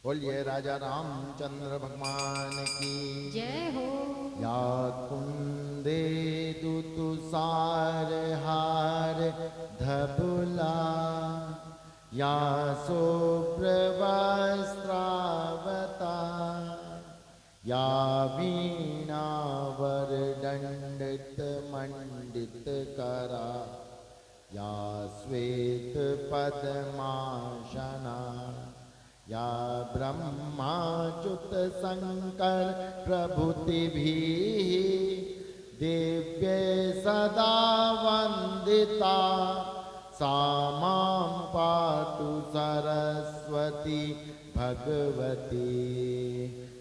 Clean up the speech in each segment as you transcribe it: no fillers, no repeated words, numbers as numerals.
बोलिए राजा रामचंद्र भगवान की जय हो। या कुंदे दुतुसार हार धबुला या शुभ्रवस्त्रावता या वीणावर दंडित मंडित करा या श्वेत पद्मासना या ब्रह्माच्युत शंकर प्रभुति भी दिव्य सदा वंदिता सा मां पातु सरस्वती भगवती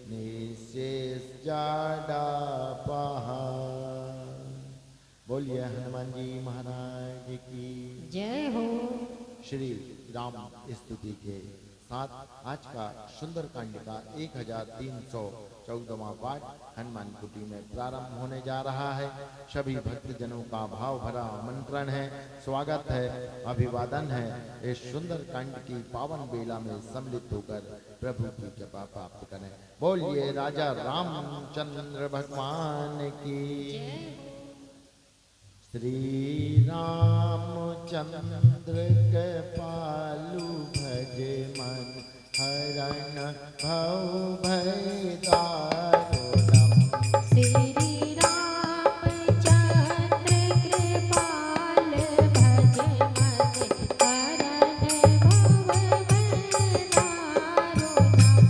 निशेषजाडापहा। बोलिए हनुमान जी महाराज की जय हो। श्री राम स्तुति के साथ आज का सुंदरकांड का 1314वां पाठ हनुमान कुटी में प्रारंभ होने जा रहा है। सभी भक्तजनों का भाव भरा आमंत्रण है, स्वागत है, अभिवादन है। इस सुंदरकांड की पावन बेला में सम्मिलित होकर प्रभु की कृपा प्राप्त करें। बोलिए राजा रामचंद्र भगवान की। श्री रामचंद्र कृपालु भज मन हरण भव भय दारुणम। श्री रामचंद्र कृपाल भज मन हरण भव भय दारुणम।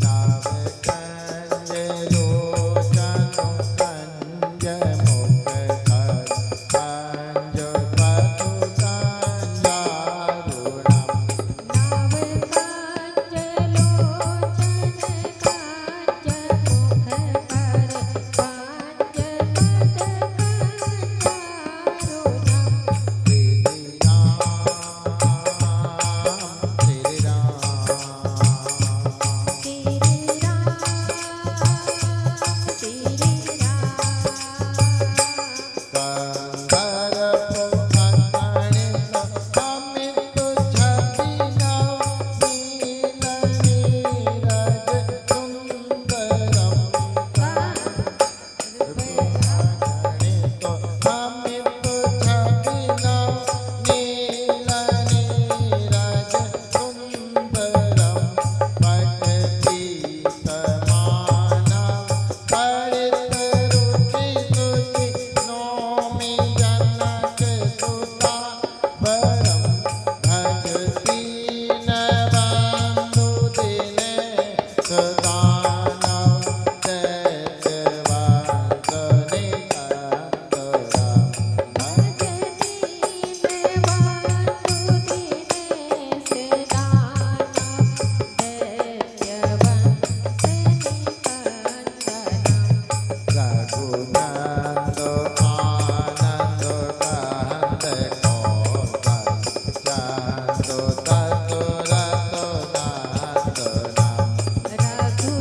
नव कंज लोचन कंज मुख कर कंज पतु कंजारुणम। नव कंज लोचन कंज मुख कर कंज रघुनंदन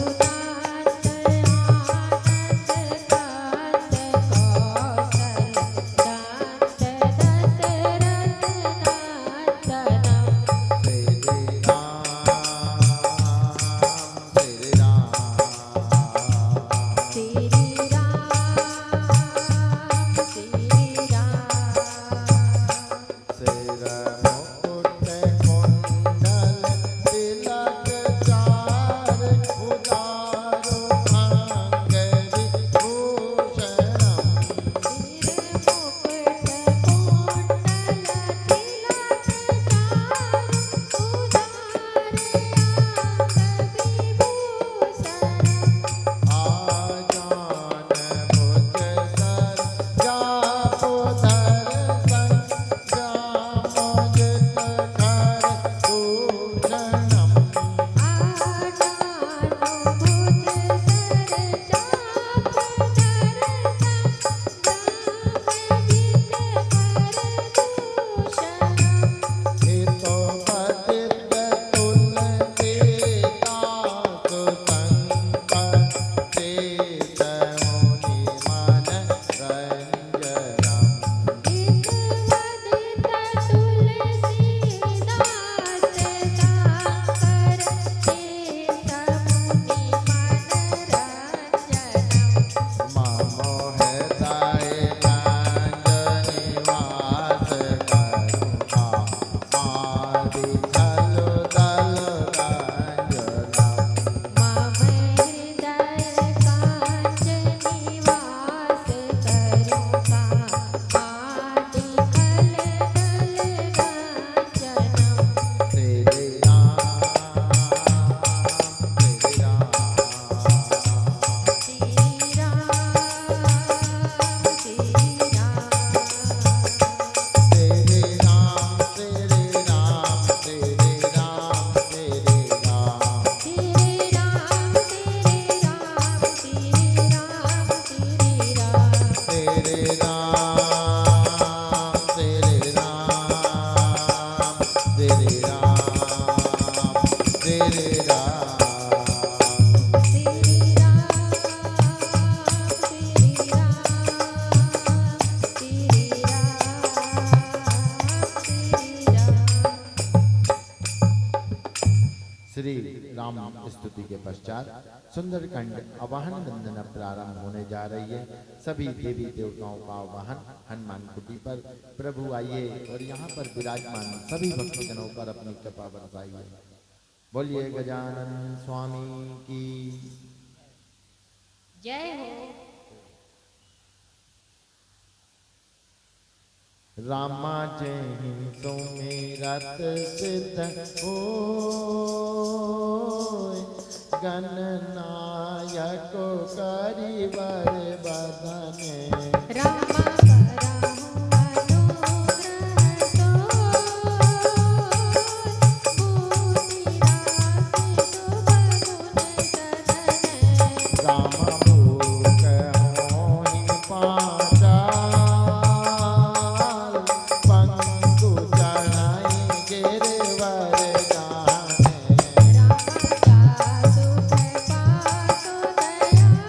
श्री राम श्री राम श्री राम श्री राम स्तुति के पश्चात सुंदरकांड आवाहन वंदना प्रारंभ होने जा रही है। सभी देवी देवताओं का आवाहन हनुमान कुटी पर प्रभु आइए और यहाँ पर विराजमान सभी भक्तजनों पर अपनी कृपा बरसाइए। बोलिए गजानन स्वामी की जय हो। रामा जय हिंसो मेरत सिद्ध हो गणनायक करिवर बदने रामा कराहु अनुग्रह तो बूढ़ी राशि सुबगुन सदने राम भूख होहि पाचाल पंकु चढ़ाई गिरवर जाने रामा का सुख पातो दयाल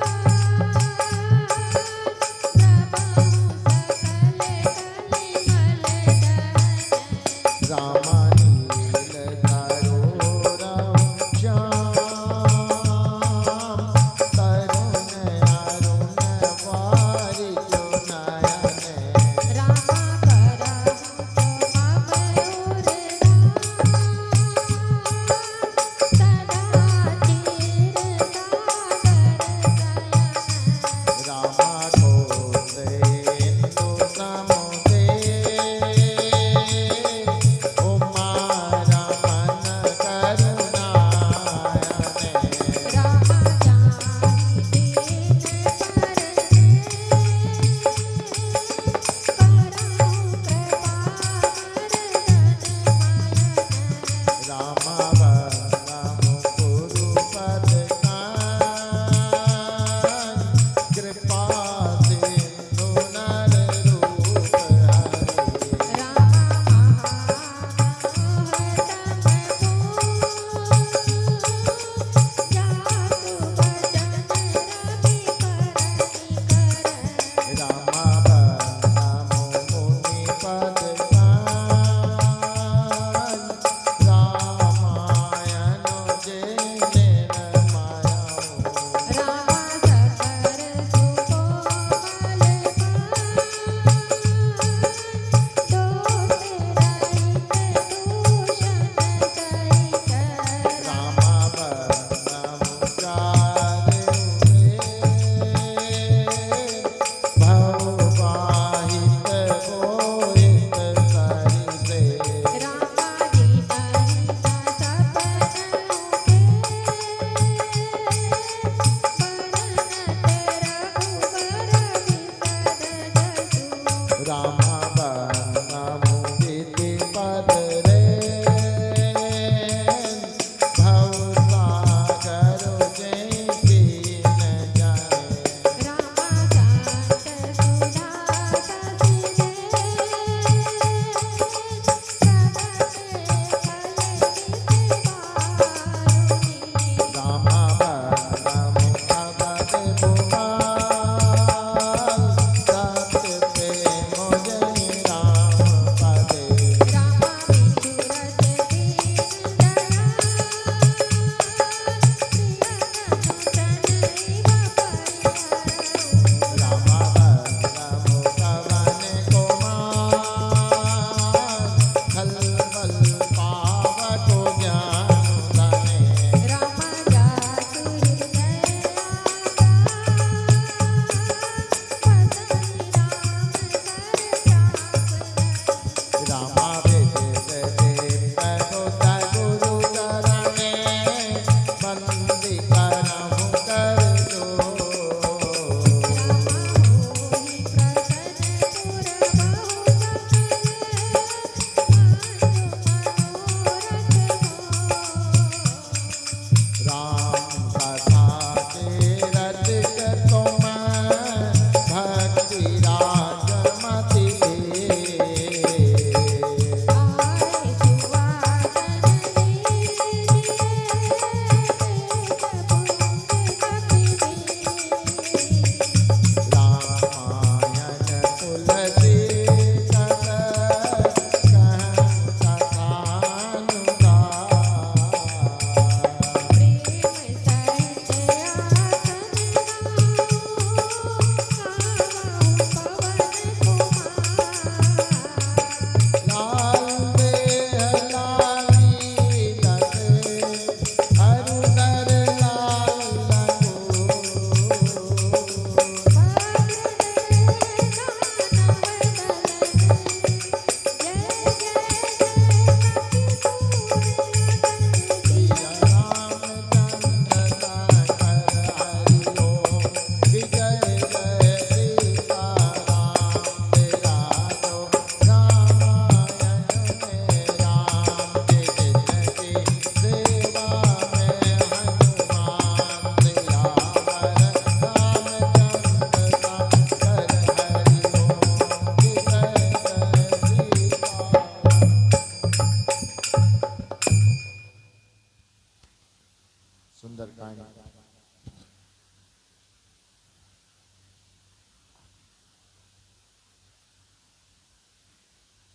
सुंदरकांड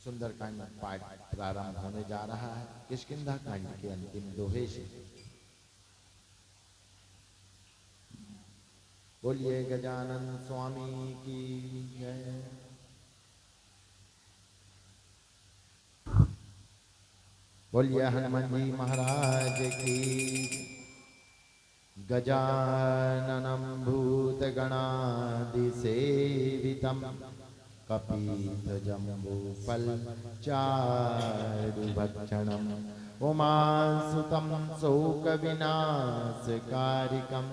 सुंदरकांड पाठ प्रारंभ होने जा रहा है किष्किंधा कांड के अंतिम दोहे से। बोलिए गजानन स्वामी की जय। बोलिए हनुमान जी महाराज की। गजाननं भूतगणादिसेवितं कपिध्वजम्बूफलचारुभक्षणम् उमासुतं शोकविनाशकारिकं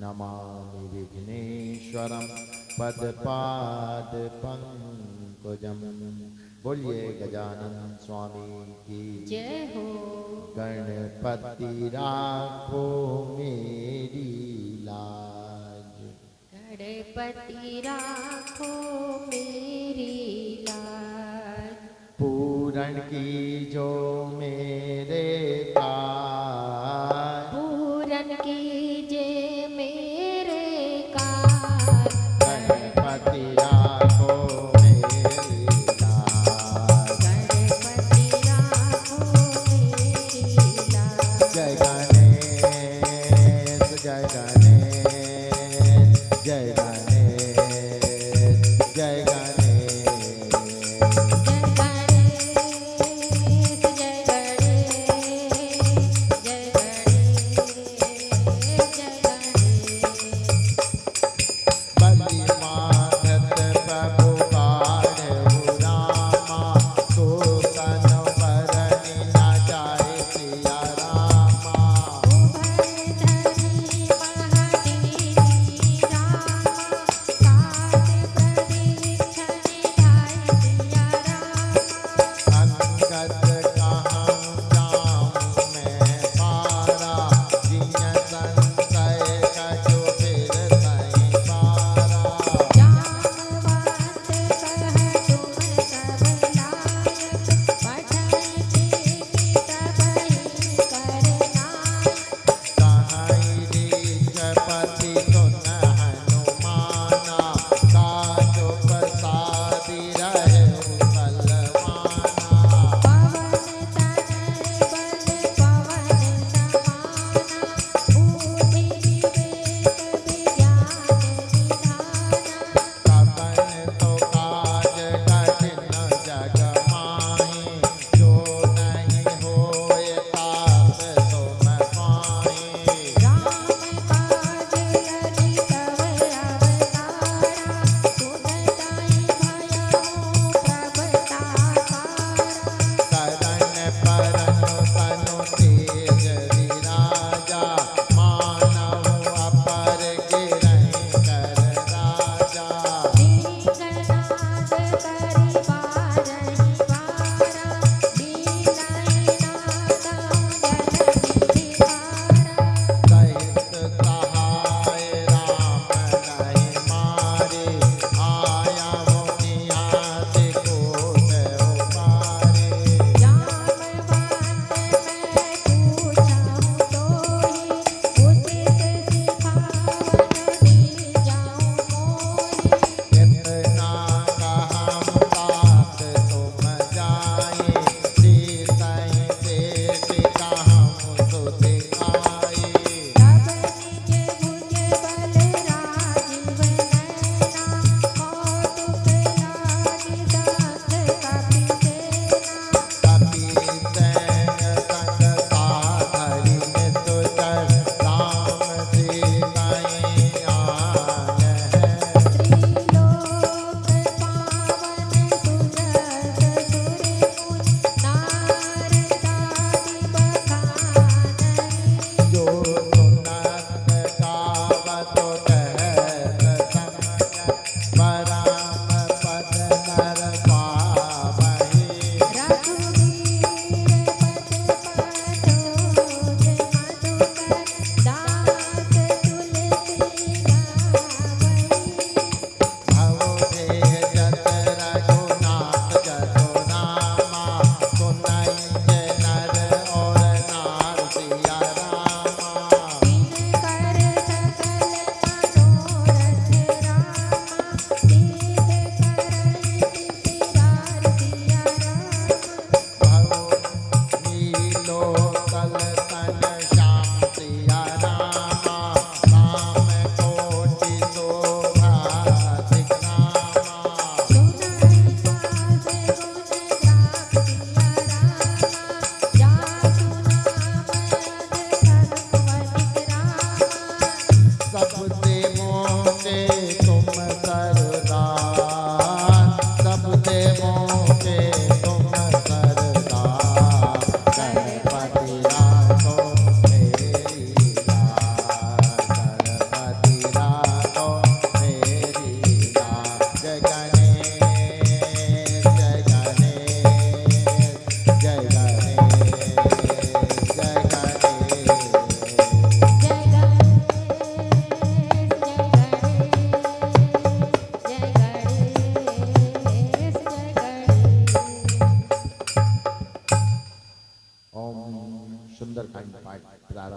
नमामि विघ्नेश्वरं पदपादपङ्कजम्। बोलिए गजानन स्वामी की जय हो। गणपति राखो मेरी लाज। गणपति राखो मेरी लाज। पूरण की जो मेरे काज। पूरन कीजे मेरे काज। गणपति राखो मेरी लाज। गणपति राखो मेरी लाज। जय गणेश जय गणेश जय गणेश जय गणेश। जय गणेश जय गणेश जय गणेश। बलि माधत प्रभु काढ़ु रामा को तन भरनि न जाए सिया रामा। उभय धरी महती रामा।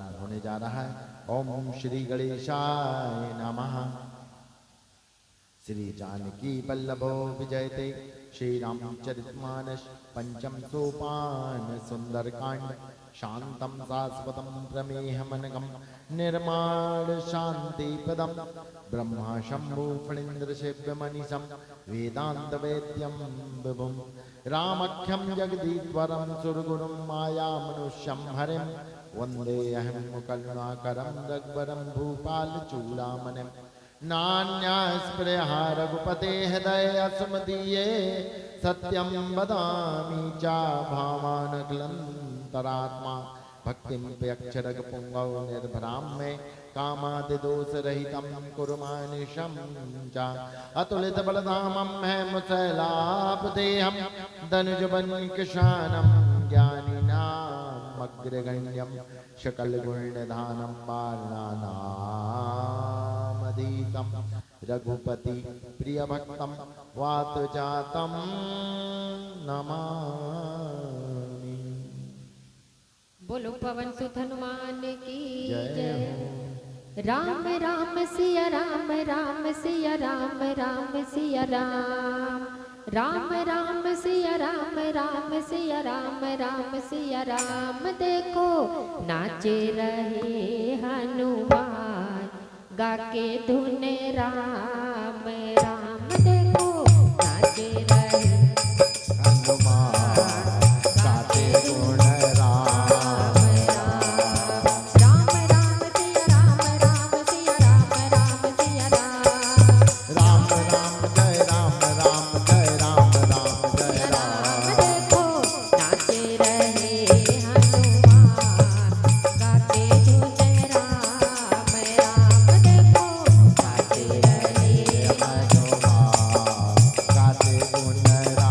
प्रारंभ होने जा रहा है। ओम श्री गणेशाय नमः। श्री जानकी वल्लभो विजयते श्री रामचरितमानस पंचम सोपान सुंदरकांड शांतम शाश्वतम प्रमेहमनघम निर्माण शांति पदम ब्रह्मा शंभु फणीन्द्र शिव्यमनिशम वेदांत वेद्यम विभुम रामख्यम जगदीश्वरम सुरगुरुम माया मनुष्यम हरिम वंदे अहम करुणाकरम रघुवरम भूपाल चूड़ामणिम नान्यास्पृहा रघुपते हृदय अस्मदीये सत्यं वदामि चा भावानखिलन्तरात्मा भक्तिं प्यक्षरग पुंगव निर्भरां मे कामादिदोषरहितं कुर्मानिशं च अतुलितबलधामं हेमशैलापदेहं दनुजवन्किशानं ज्ञानिनामग्रगण्यं सकलगुणनिधानं वार्णानामधीतं रघुपति प्रियभक्तं वातजातं नमामि। बोलो पवन सुत हनुमान की जय जय। राम राम सिया राम राम सिया राम राम सिया राम राम राम सिया राम राम सिया राम राम सिया राम। देखो नाचे रहे हनुमान गाके धुन राम राम। देखो नाचे रहे हनुमान गाते गुण राम राम राम सिया राम राम सिया राम राम सिया राम राम राम जय राम राम जय राम राम जय राम। देखो नाचे रहे हनुमान गाते धुन राम राम। देखो नाचे रहे हनुमान गाते गुण राम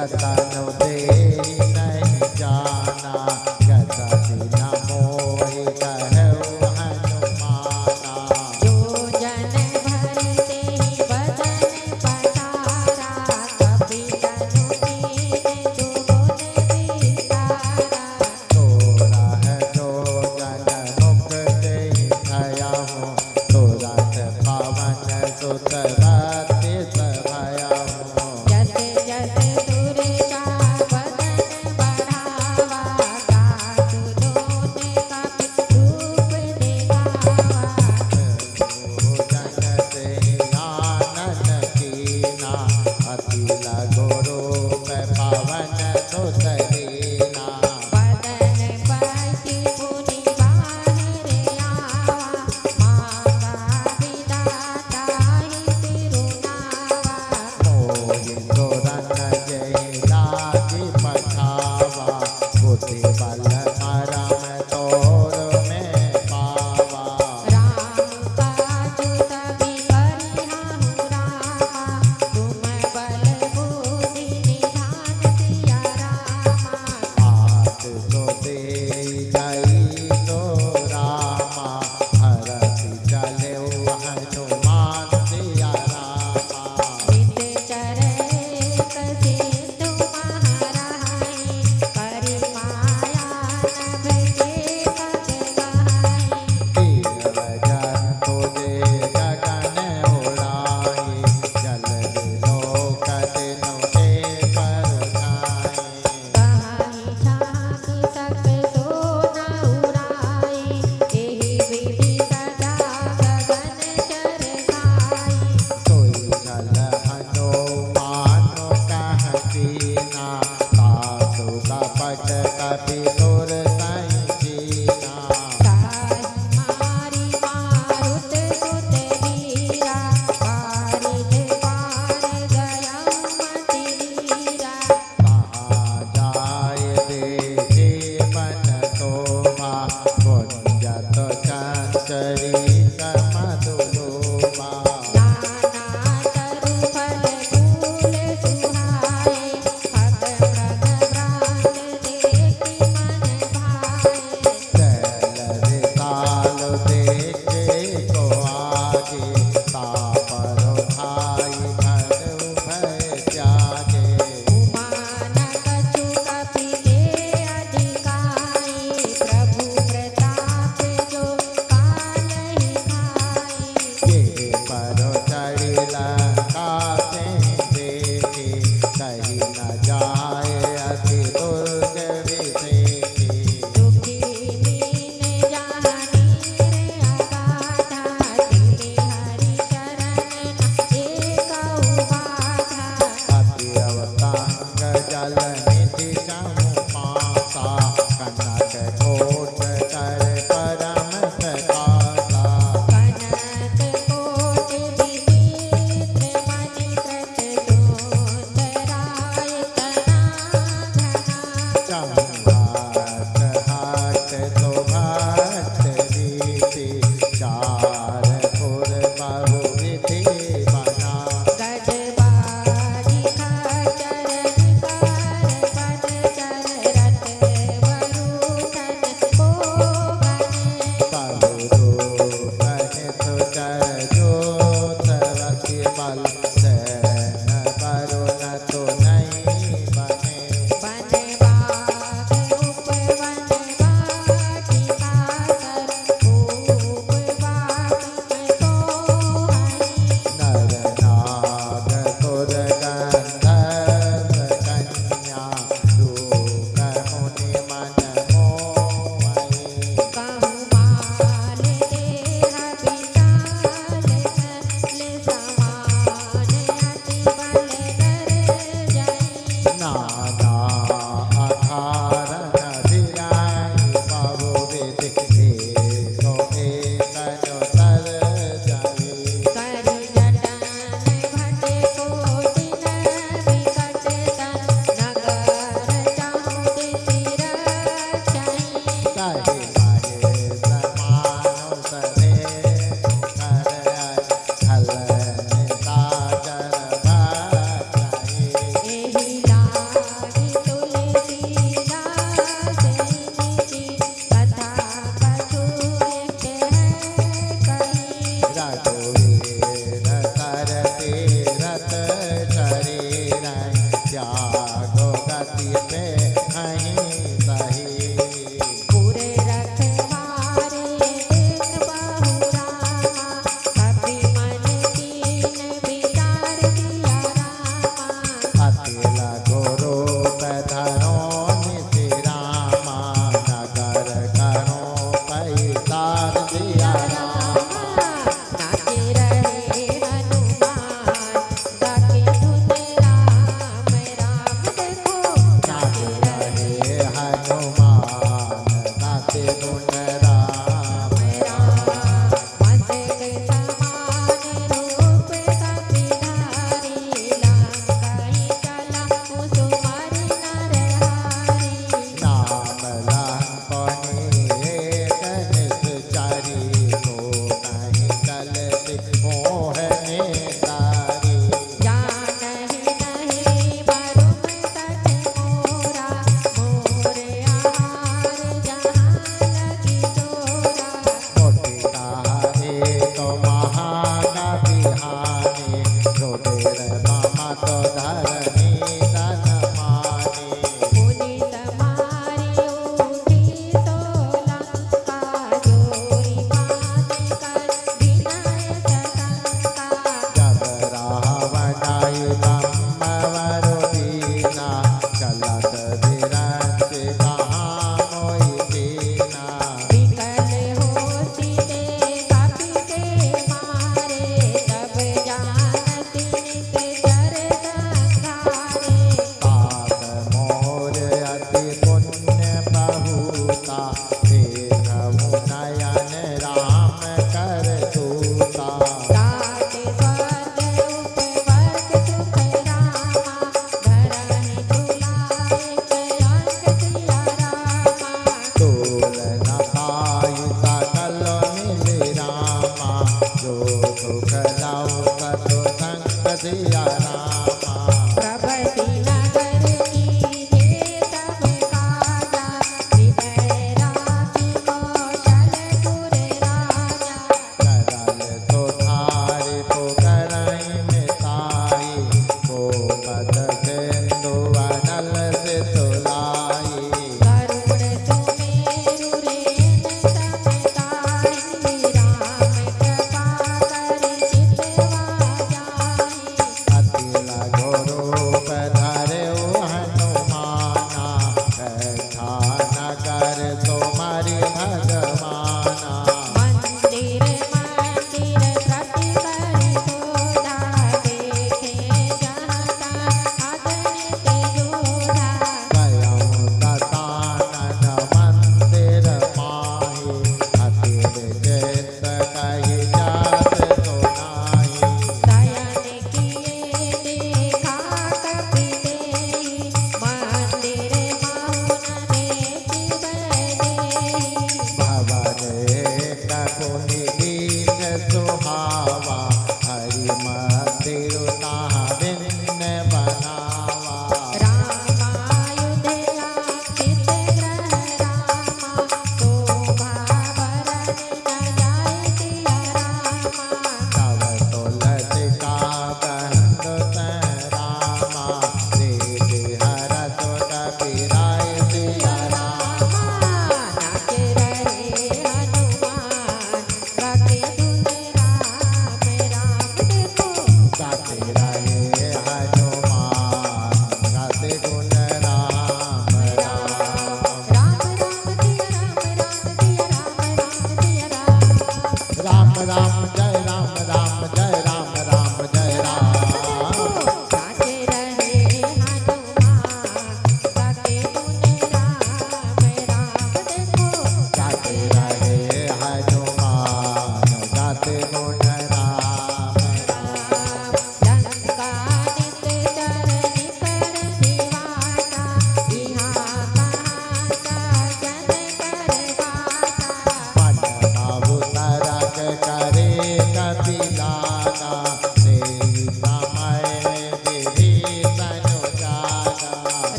जतन देहि नहीं जाना, गति न मोहि कहु हनुमाना। जो जन भरते ही बदन पसारा, कपि तनु कीन्ह दुगुन विसारा। तोरा है जो जन मुख देहि थयाहु, तुरत पवन सुत राति सभयाहु। जस जस दुर्गा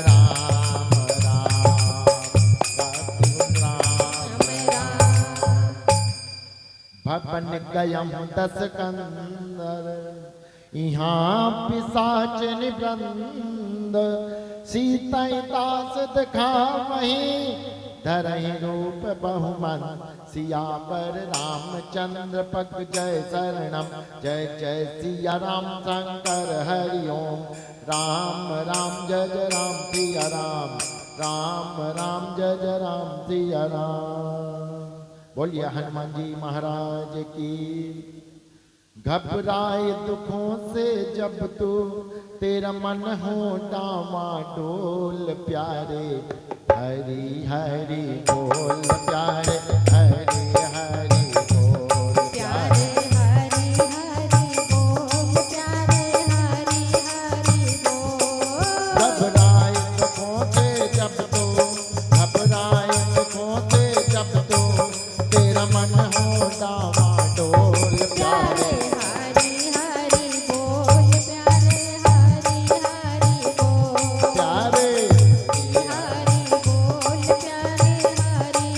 राम राम सतगुरु राम भवन गयम दस कंदर यहाँ पिशाच निवृंद सीता दास दिखा वहीं धरहि रूप बहुमन सियावर रामचंद्र पग जय शरणम जय जय सिया राम शंकर हरि ओम राम राम जय जय राम सिया राम राम राम जय जय राम सिया राम। बोलिए हनुमान जी महाराज की। घबराए दुखों से जब तू तेरा मन हो डामाडोल प्यारे हरि हरि बोल प्यारे हरि हरि बोल प्यारे हरि हरि बोल प्यारे हरि हरि बोल। घबराए दुखों से जब तू घबराए दुखों से जब तू तेरा मन हो डामाडोल प्यारे हरि हरि बोल प्यारे हरि हरि बोल। प्यारे हरि बोल प्यारे हरि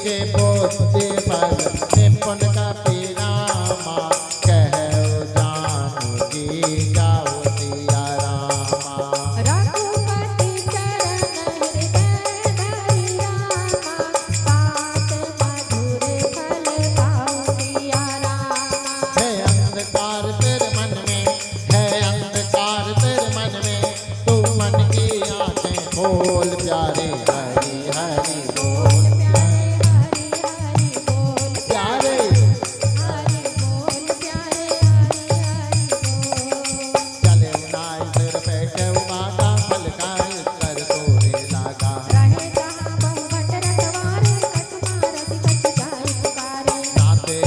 के बुद्धि बल निपुण कपि रामा कहु जानकी जाओ सिया रामा रघुपति चरण हृदय धरि रामा बात मधुर फल पाऊ सिया रामा है अंधकार तेरे मन में है अंधकार तेरे मन में तू मन की आंखें खोल प्यारे हरि हरि बोल प्यारे हरि हरि बोल प्यारे हरि बोल चले उनाई सिर बैठे माता फल का कर तोरे लागा रहे जहाँ बहुमत रखवारे कछ मारत कछ जाय पुकारे नाते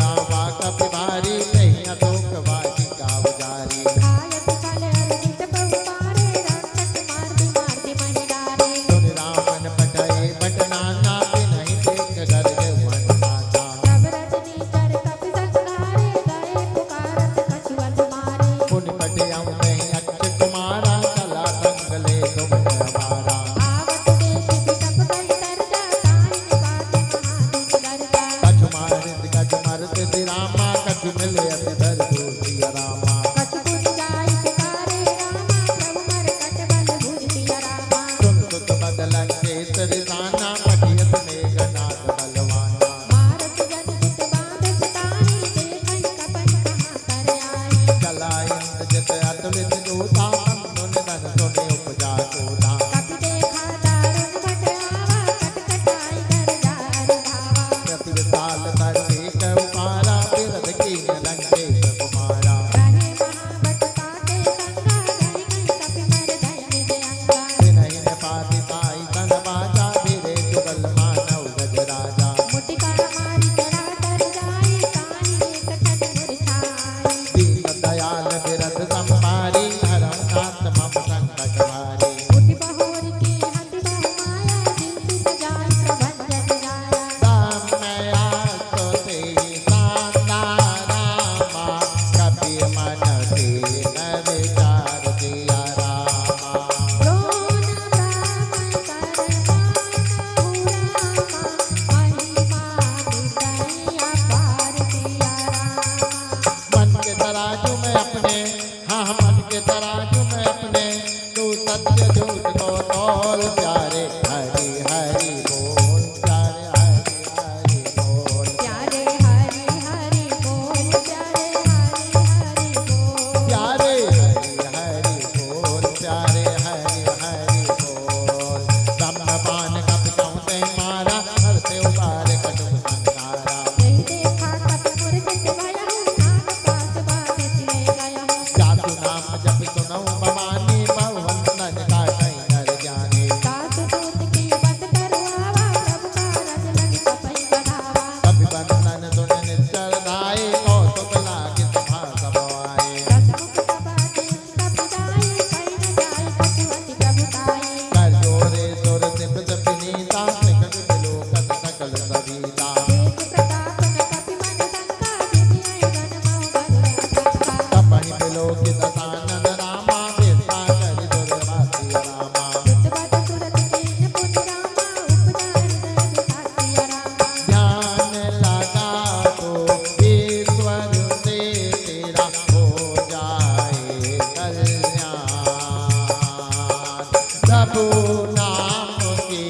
आवा कपि भारी नहीं अतोक वाजी का उजारी खायत फल अर्जित बहुपारे रक्षक मारती मारती मही डारे सुन रामन पटाए पटनाना भी नहीं देख घर के मन माता तब रजनी चर कपि संघारे गए पुकारत कछुअत मारे पुन पटियाऊं नहीं अक्ष कुमारा कला संगले तुम हमारा आवत देश बिटप गई दर्जा ताई निपात महादुख दर्जा कछु मारत रामा कछु मिले अति धर दूरिया रामा कछु पुनि जाई पुकारे रामा प्रभु मरकट बल भुज सिया रामा तुम सुत बदलन के सरिदाना पटियत में गनाथ बलवाना मारत जन चित बांध सिताई देखई कपन कहाँ कर आई चला इंद्र जित अतुलित जोता अनुन धन सुने उपजा चोधा कपि देखा दारुण भट आवा कटकटाई कर जार धावा प्रति विशाल धरती के उपारा बिरध की लंके कुमारा रहे महाबत ताके संगा गई गई कपि मर गई निज अंगा नहीं न पाति ताई तन बाजा धीरे जुगल मानव गज राजा मुटिका मारी चढ़ा तर जाई कानी एक छट मुरझाई दीन दयाल बिरध संभारी धर्म नाथ मम संकट हारी उठि बहोर की हति बहु माया चिंतित जाई प्रभंजन जाया राम मैया तो ते सांदा रामा कपि मन के न विचार दिया रामा द्रोण ब्राह्मण कर रामा महिमा निदई अपार सिया रामा मन के तराजू में अपने हाँ मन के तराजू में अपने तू सत्य झूठ को तोल प्यारे हरि हरि बोल प्यारे हरि हरि बोल प्यारे हरि हरि बोल प्यारे हरि हरि बोल प्यारे हरि हरि बोल प्यारे हरि हरि बोल ब्रह्मपान कपि कहते मारा करते उबार कटुक संसारा नहीं देखा कपि मुरझित भयहु नाग पास बाध सिए गयहु जातु नाम जप सुनौ भवानी बहुवंदन का कहीं नर जाने सासु दूत की बंद करवावा प्रभु का रज लग कपई बढ़ावा कपि बंदन सुन निश्चर धाये कौतुक लागे सभा सभाए रसमुख सभा देश कपि जाई कई न जाई कछुअति प्रभुताई कर जोरे सुर सिप विनीता निकट बिलोकत सकल सविता देश प्रताप न कपि मन शंका जितियै गण मऊ बल रखा कपहि बिलोकित दशानन रामा बेसा करि दुर्वासी रामा सुतवत सुरत कीन पुनि रामा उपजा हृदय विसासिया रामा ध्यान लगा तो ईश्वर से तेरा हो जाए कल्याण प्रभु नाम की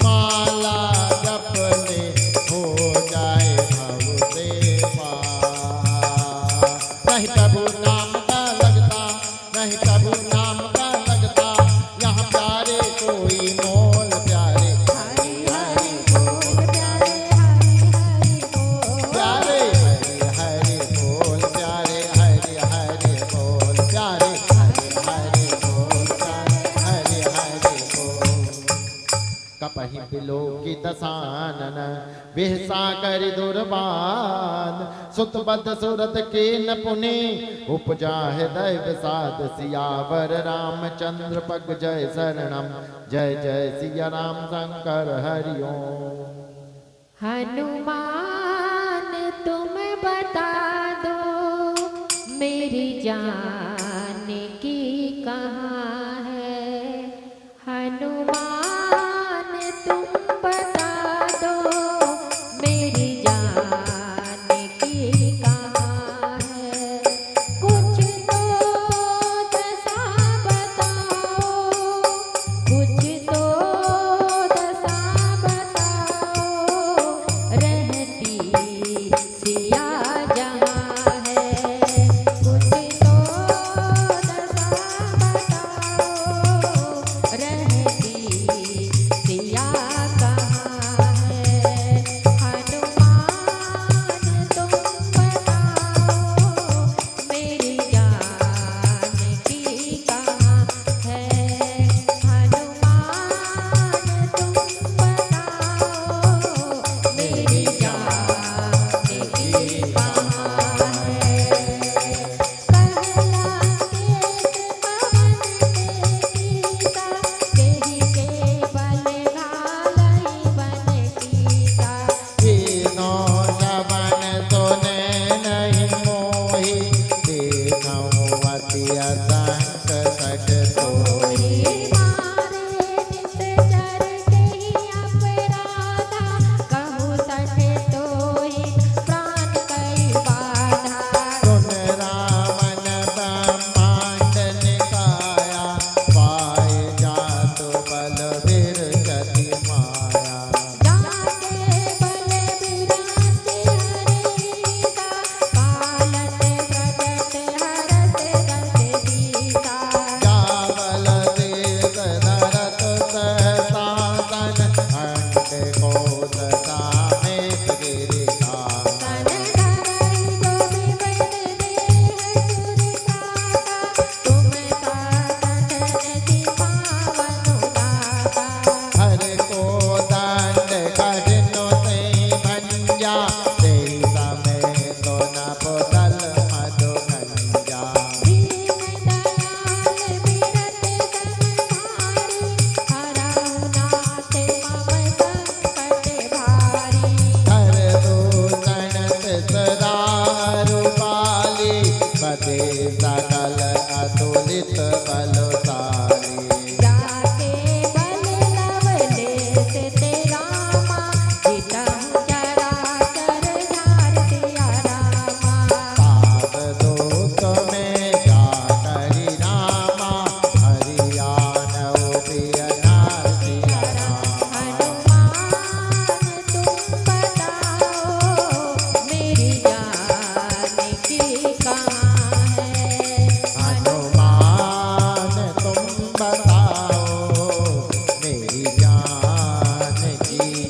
माला जप ले हो जाए भव से पार नहीं प्रभु नाम का लगता नहीं प्रभु नाम का लगता यहाँ प्यारे कोई मोल प्यारे हरि हरि बोल प्यारे हरि हरि बोल प्यारे हरि हरि बोल प्यारे हरि हरि बोल प्यारे हरि हरि बोल प्यारे हरि हरि बोल कपहि बिलोकी दसानन विहसा करि दुर्बान सुत बद्ध सुरत के न पुनि उपजा हृदय विषाद सियावर रामचंद्र पग जय शरणम जय जय सिया राम शंकर हरि ओम हनुमान तुम बता दो मेरी जान की कहाँ है हनुमान तुम बता दो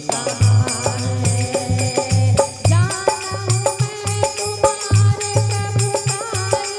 कहाँ है। जानहु मैं तुम्हारे प्रभुताई,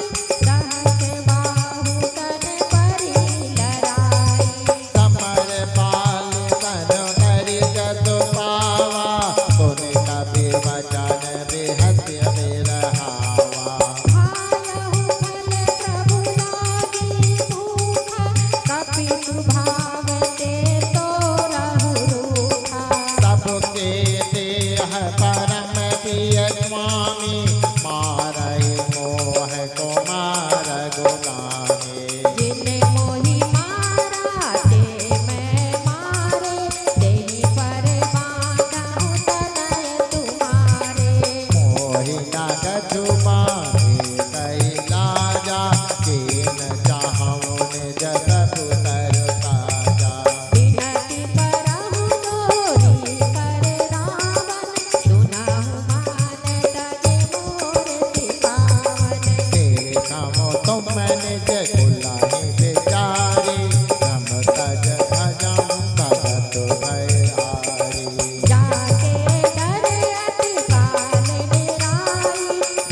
सहस बाहु तन परि लराई। समर बाल तन करि जसु पावा, सुनि कपि वचन बिहस्य बिरहावा। खायहु फल प्रभु लागी भूखा, कपि स्वभाव ते तोरहु रूखा। सबके देह परम प्रिय स्वामी, मारहि मोह कुमार गुलामी। जिने मोहि मारा ते मैं मारे, तेहि पर बाँधहु तनय तुम्हारे। मोहि न कछु बाँधे कहि लाजा, कीन चाहऊँ निज प्रभु तर साजा। बिनती करहु तोरी कर रावण, सुनहु मान तजे मोर सिखावन। देखमो तुम निज कुलाहि बिचारी, नम तज भजऊँ भगत भयहारी। जाके डर अति काल डेराई,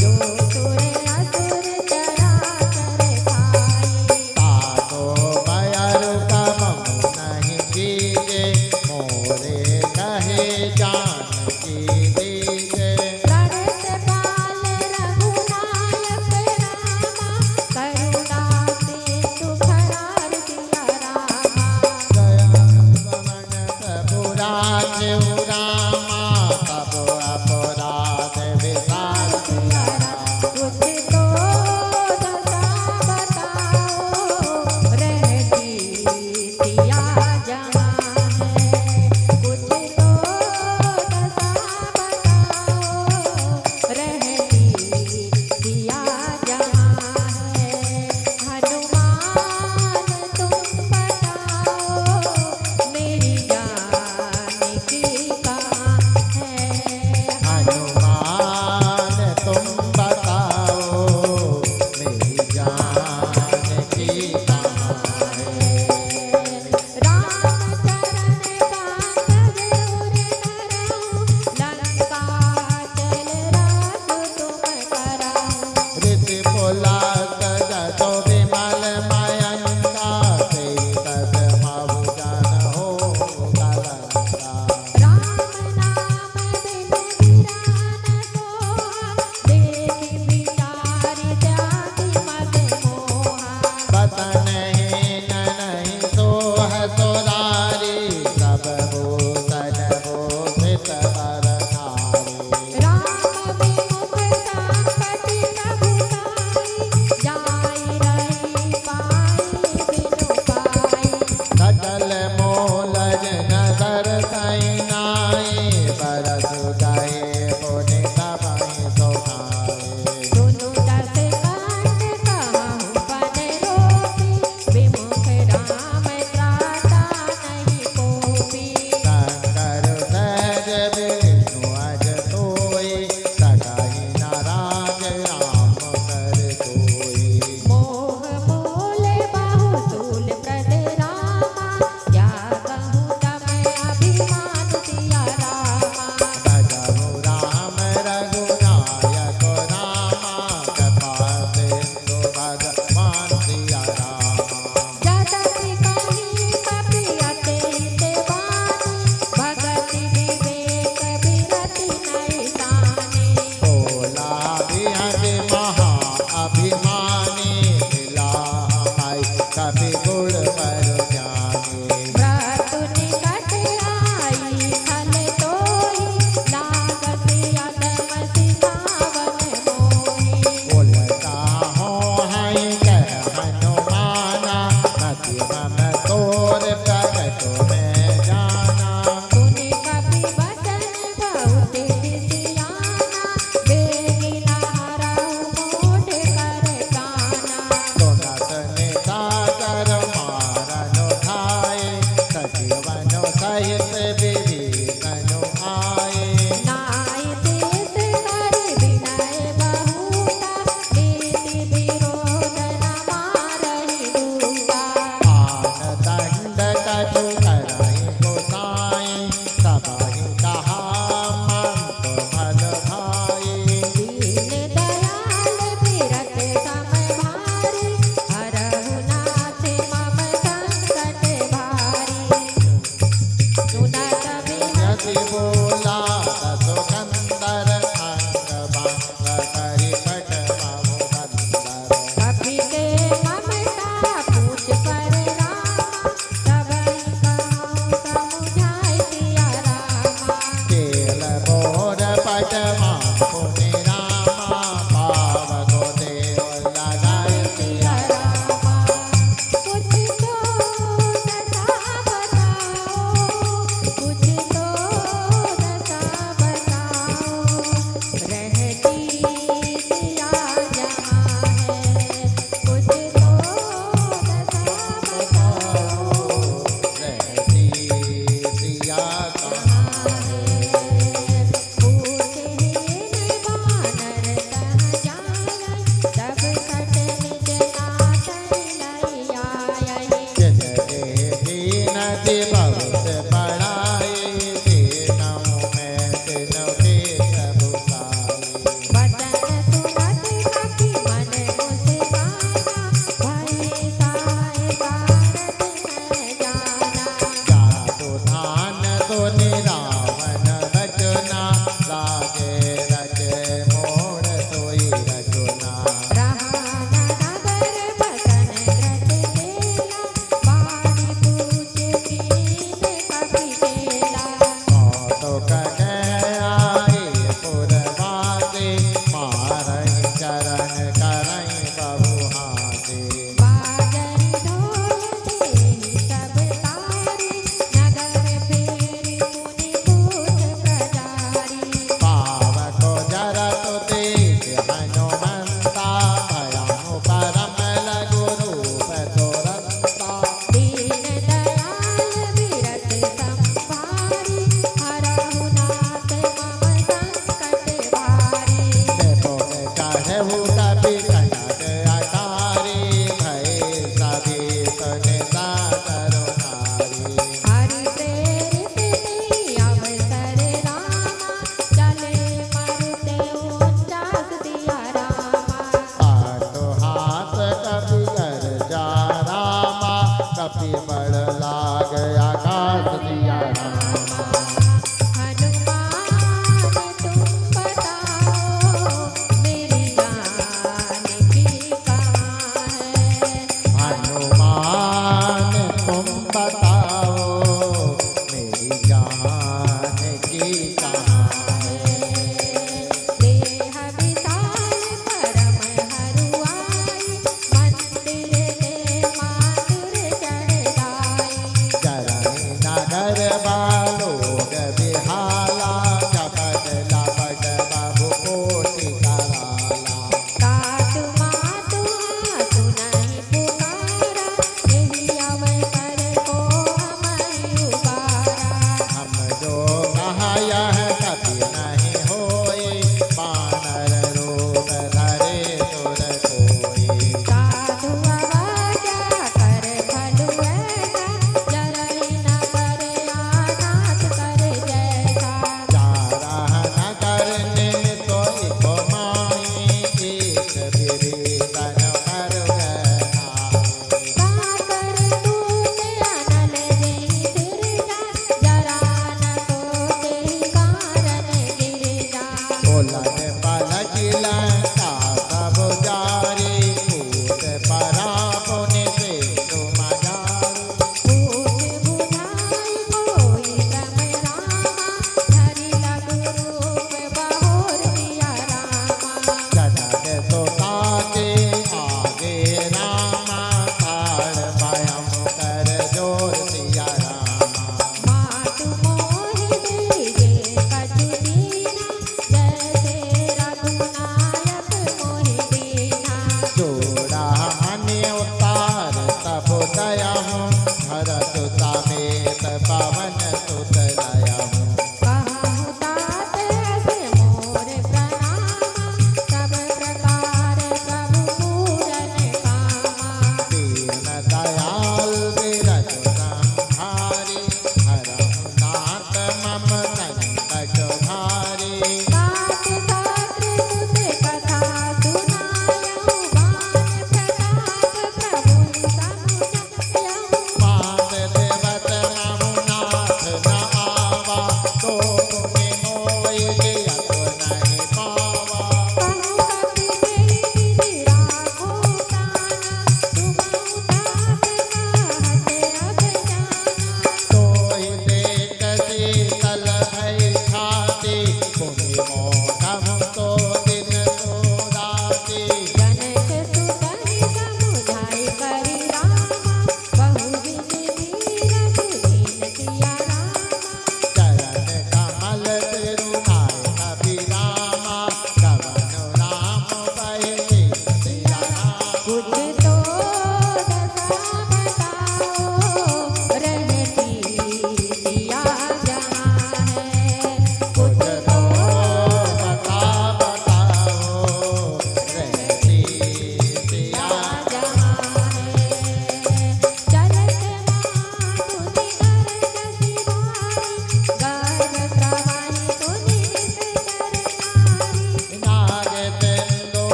जो सुर असुर चराचर खाई। ताको भयरु कबहु नहीं कीजे, मोरे कहे जानकी दीजे। प्रणत पाल रघुनायक रामा, करुणा सिंधु भरार सिया रामा। दयावन प्रभु राजु रामा, तब अपराध विसार सिया रामा। कुछ तो दशा बताओ, रहती सिया जहाँ है। कुछ तो दशा बताओ, रहती सिया जहाँ है। हनुमान तुम बताओ, मेरी जानकी बोला दसो कंदर अंग भंग करी पट बाबू बंदर कभी के ममता पूछ पर रामा सबई कहूँ समुझाए सिया रामा केल बोर पट पुनि रामा पाव को देव लगाए सिया रामा कुछ तो दशा बताओ कुछ तो दशा बताओ रहती सिया जहाँ है कुछ तो दशा बताओ रहती सिया कहाँ पूछे बानर कह जाय तब सट निज नाथन लई आय जिन दीन दी बहुत बड़ाई दीनों में तीनों के प्रभु साई वचन सुनत कपि मन मुस्काना भई साय कारत है जाना जादू धान तो निरावन रचना लागे रचे मोड़ सोई रचना रहाना नगर बसन रच केला बाड़ी पूछ कीन कपि केला तो कहे आई पुरवासी मारई चरण करई बहु हाथी बाजरी ढोल देहि सब तारी नगर फेरी पुनि पूछ प्रजारी पाव को जरत देख हनुमंता भयानु परम लघु रूप तोरंता दीन दयाल विरत संभारी हरहु नाथ मम संकट भारी देखो के कहु कपि कनक अटारी भय सभी सुने सादर नारी हरि प्रेरित तेहि अवसर रामा चले मरुते 49 सिया रामा आठो हाथ कपि कर जा रामा कपि बड़ लाग आकाश दिया रामा हनुमान तुम बताओ मेरी जान की कहाँ है हनुमान तुम बताओ मेरी जान की कहाँ देह विशाल परम हरुआई मंदिर में माधुर चढ़ जाई चरण नगर बालोग बिहाला कपट लपट बाबू कोटि कराला काटु मातु हाथु नहीं पुकारा यही अवसर को हमें उबारा हम जो कहा यह कभी नहीं होई बानर रूप धरे सुर कोई साधु आवाजा कर भलु ऐसा जरई न करे अनाथ करे जैसा चारा न करने तो इको माई एक बिरी तन कर गए साकर तूने अनल जई सिरजा जरा न तो तेहि कारण गिरजा बोलन पलक लंका सब जारी कूद परा पुनि से तुम जारू पूछ बुझाई कोई क्रम रामा धरि लघु रूप बहोर सिया रामा जनक तोता के आगे रामा ताड़ भयम कर जोर सिया रामा मातु मोहि देजे कछु दीना जैसे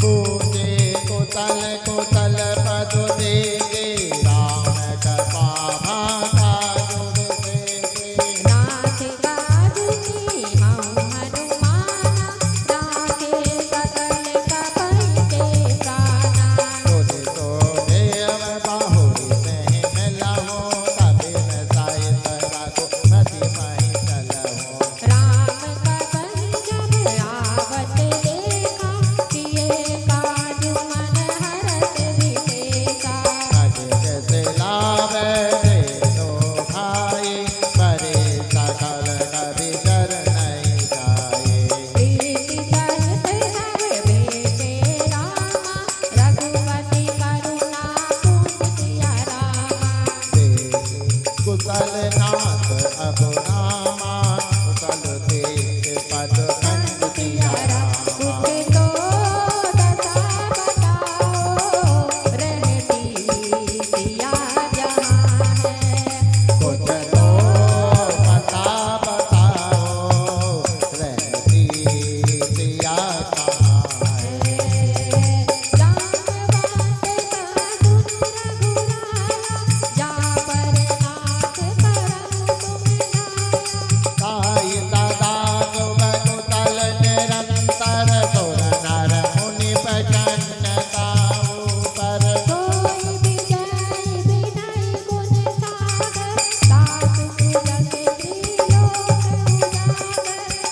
पूजे कुतल कुतल पद देगे राम कृपा भाषा जुग देगे नाथ काजुनी हऊँ हनुमाना नाथे सकल कपई के प्राणा तुझ तो देव बाहुरी नहीं मिलहो तभी न साहित रघुपति मही चलहो राम कपई जब आवत देखा किए काजु मन हरत विवेका अज जैसे लावे दे दो भाई बड़े सकल कभी डर नहीं जाए प्रीति सहित सब बेटे रामा रघुपति करुणा पूत सिया रामा कुशल नाथ अब रामा कुशल देख पद खंड दिया रामा कुछ तो दशा बताओ रहती सिया जहाँ है कुछ तो पता बताओ रहती सिया कहाँ है ताई दादा गुगुतल निरंतर सुर नर मुनि प्रसन्नताऊ पर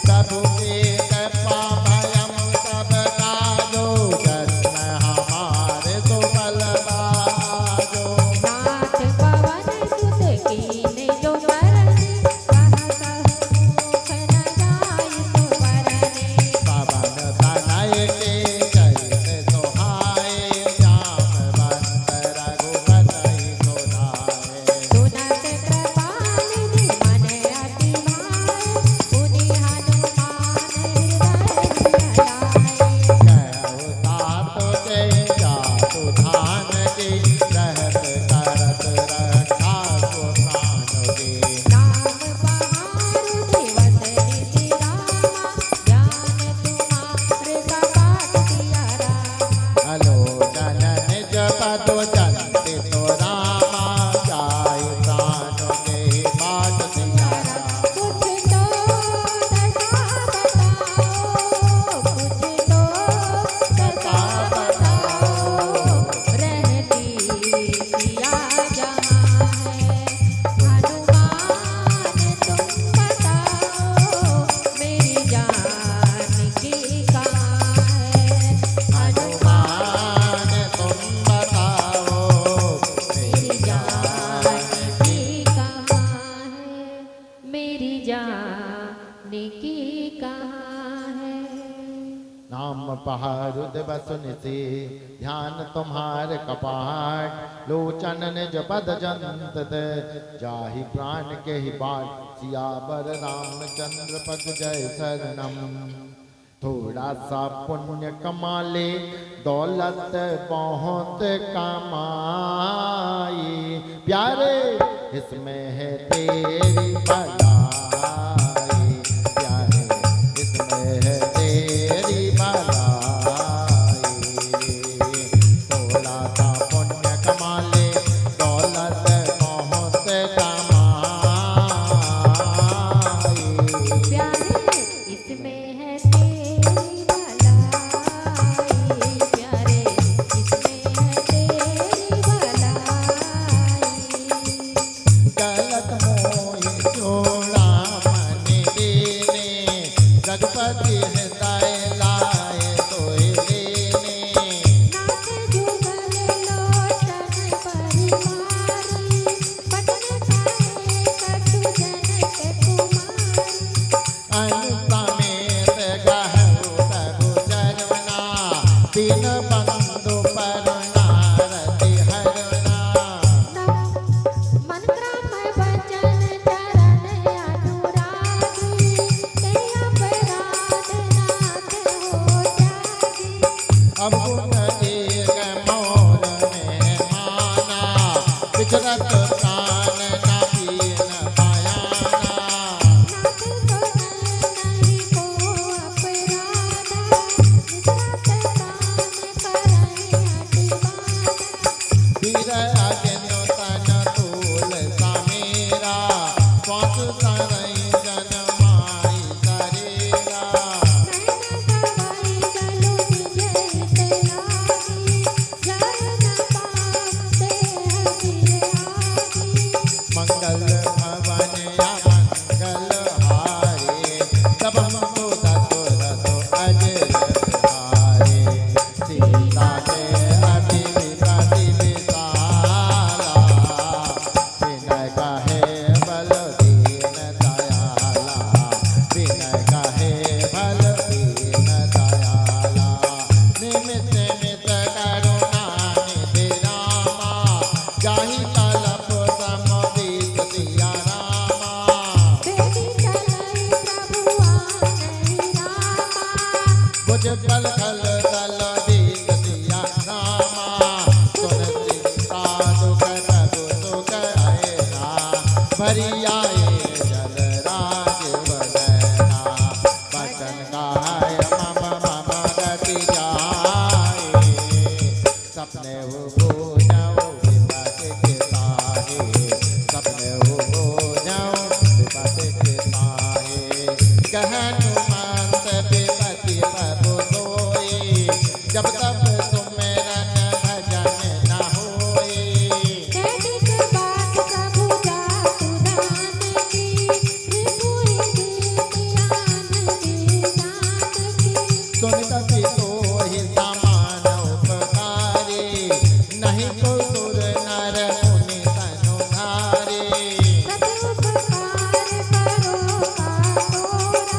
प्रभु के कृपा भयम सब काजो जन्म हमारे सुबल बाजो पवन तनय के चरित सोहाए जामवंत रघुपति सोहाए कहु तात जय जातु धान की रहत करत रखा सो प्राण की आलोचन निज पद जंति तो रामा जाय प्राण के बाट सिया राम कथा बताओ रहती सिया जहाँ है हनुमान तुम बताओ मेरी जान की कहाँ है हनुमान तुम बताओ मेरी जान की कहाँ है मेरी जान की कहाँ है नाम पहाड़ दिवस निशि ध्यान तुम्हार कपाट लोचन निज पद जंत जाहि प्राण के ही बाट सियावर रामचंद्र पद जय शरणम थोड़ा सा पुण्य कमा ले दौलत बहुत कमाई प्यारे इसमें है तेरी भलाई प्यारे इसमें है तेरी भलाई थोड़ा सा पुण्य कमा ले दौलत बहुत कमाई प्यारे इसमें है तेरी भलाई प्यारे इसमें है तेरी भलाई गलत मोहि जोड़ा मन देने रघुपति हृदय लाए तोय लेने नाथ जुगल लोचन परिवारी पटन खाए कटु जनक कुमारी अंत समेत गहरु प्रभु चरुणा दीन बंधु परनारति हरुणा मन क्रम बचन चरण अनुरागी ते अपराध नाथ हो जागी अब गुण एक मोर में माना विचरत प्राण न बीन पायाना नाथ तो नहीं को अपराधा निसरत प्राण हरियाए जलराज वदना बचन गाय मम मम गति जाए सपने वो जाओ विपत के ताहे सपने वो जाओ विपत के ताहे गहन मंत विपति प्रभु सोए जब तब सुमिरन भजन न होए कैदिक बात प्रभु जातु दान की त्रिपुरी दीन ज्ञान की सुन कपि सोहि समान उपकारी नहीं को सुर नर मुनि तनुधारी प्रति उपकार करो का तोरा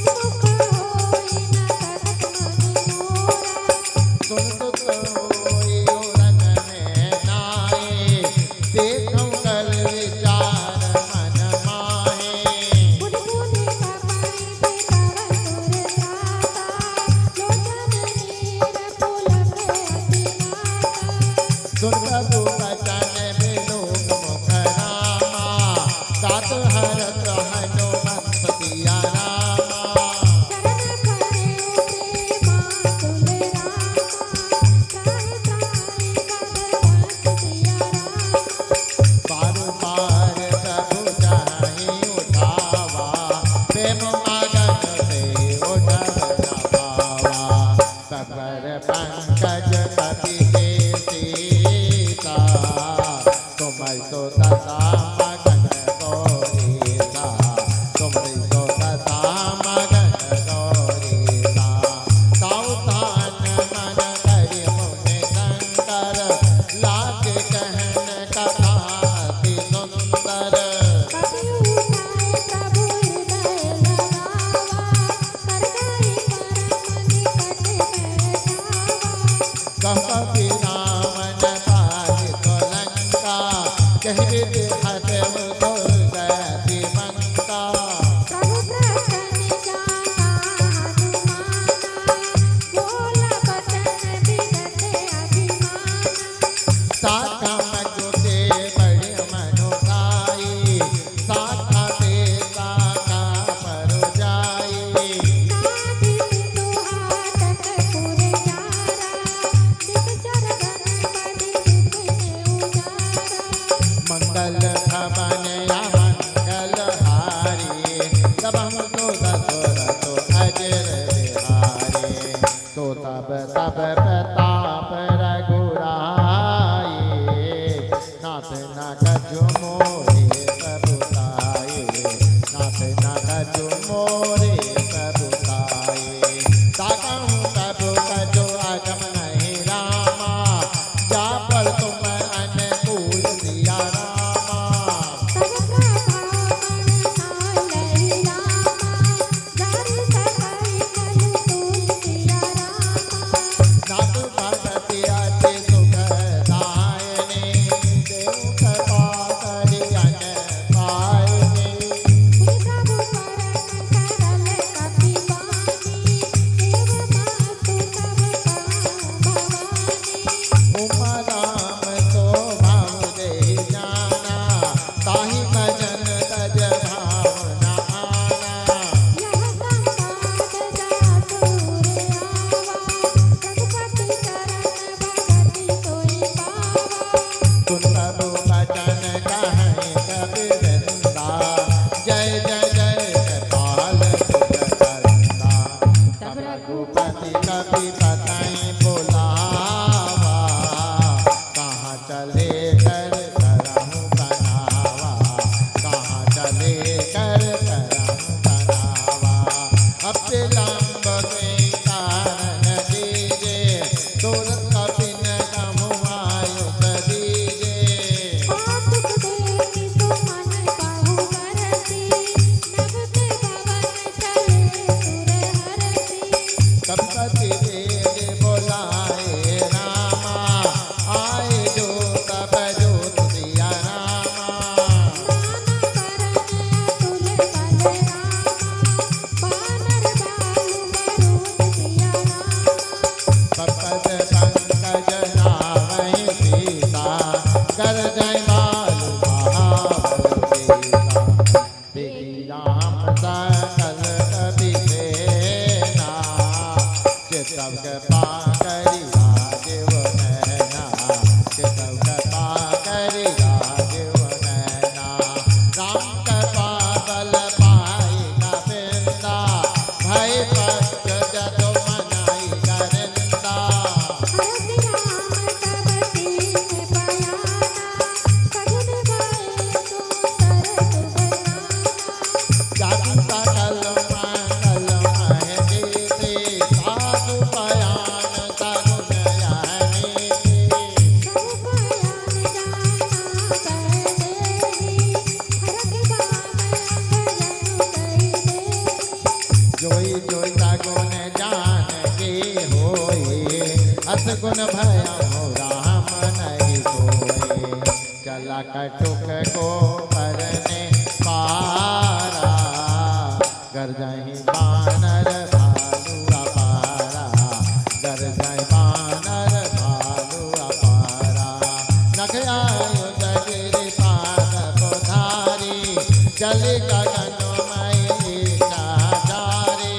सन्मुख होई न सकत मन मोरा सुन सुत होई उरन में नाए देखूं कल विचार मन माहे बुध बुधि कपाई तव सुर त्राता लोचन नीर पुलक अतिनाता सुन प्रभु बचन बिलोक मुख रामा सात हरत हनुमंत सिया रामा शरण करे प्रेमा तुले रामा त्राहि त्राहि भगवत सिया रामा बार बार प्रभु चाहि उठावा प्रेम मगन से उठब न पावा सबर पंकज पति के सीता तुम सो दशा मगन गौरीता तुम सो दशा मगन गौरीता सावधान मन करि मुनि शंकर लाग कहन कथा अति सुंदर कपि उठाए प्रभु हृदय लगावा कर गई परम निकट बैठावा कपि राम न पाहि तो लंका कहि विधि हठ दुर्गति मंका प्रभु प्रसन्न जाता हनुमाना बोला बचन विगत अभिमाना साखा मगुते बड़े मनुखाई साखा ते साखा पर जाई नादि दुहाटक पुर जारा दिख चरगन बदि दिखने उजारा मंगल भवन या मंगल हारी तब हम तो दसुर तो अजर बिहारी तो तब प्रताप रघुराई नाथ न कछु मोरे प्रभुताई नाथ न कछु मोरे प्रभुताई ताकहूँ प्रभु कछु अगम नहीं रामा जा पर तुम अनुकूल सिया रामा तब प्रभावन नालहि रामा जारि सकै कलु तुलसिया रामा नाथ अस गुण भया राम नहीं सोए। चला कटुक को करने पारा, गरजहि बानर भालू अपारा, गरजहि बानर भालू अपारा। नख आयुध गिरि पाद पधारी, जल गगन मई जारी।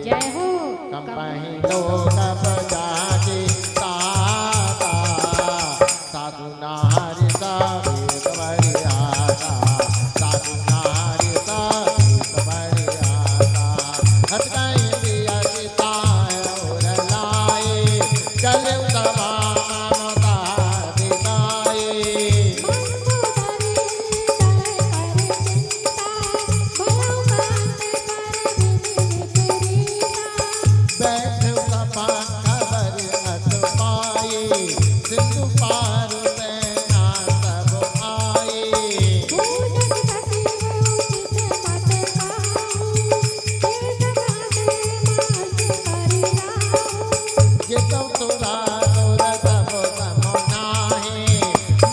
जय हो कंपाही लोक बजाके सुरा सुर सब सम नाहि,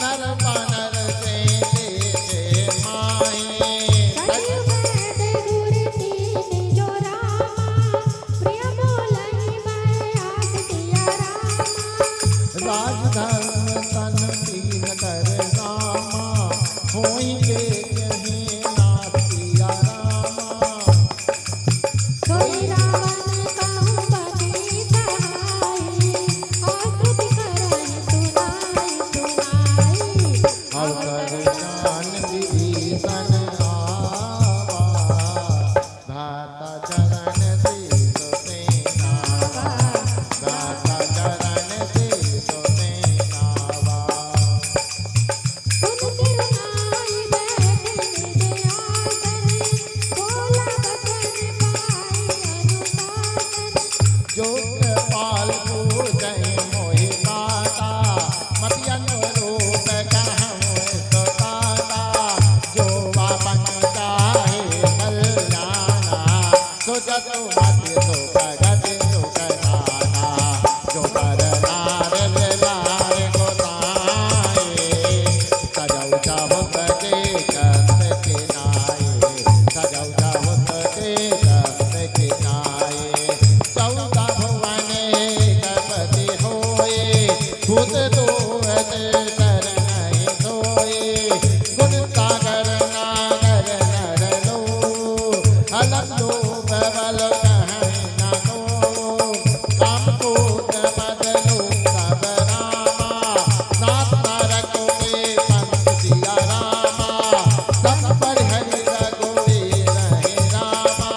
नर बानर से देते माहि। सजग गुर तीन जो रामा, प्रिय बोलहि मैं आस सिया रामा। राजधर्म तन तीन कर रामा, होई के कहीं नाथ सिया रामा। कोई रावण कहूँ बनी सहाई, आकृति करहि सुनाई सुनाई। अवसर जान विभीषण आवा, भ्राता चरण शीश सेनावा, भ्राता चरण शीश सेनावा। सुन सिरनाई बैठे निज आसन, बोला बचन पाई अनुशासन। जो कृपाल पूजहि मोहि दाता, मति अनुरूप कहउँ सुताता। जो आपन चाहे कल्याणा, सो जसु मति सुख गति सुख नाना। जो कर नार लार गोसाए, सजौ चाहुत के कत किनाए, सजौ चाहुत के कत किनाए। चौदह भुवन गणपति होए, भूत दोष कर नहीं सोए। गुण सागर नागर नर लो, अलग लोभ बल कहीं न लो। काम क्रोध मद लोभ सब रामा, नाथ नरक के पंथ सिया रामा। सब पर हरि रघुवीर रहे रामा,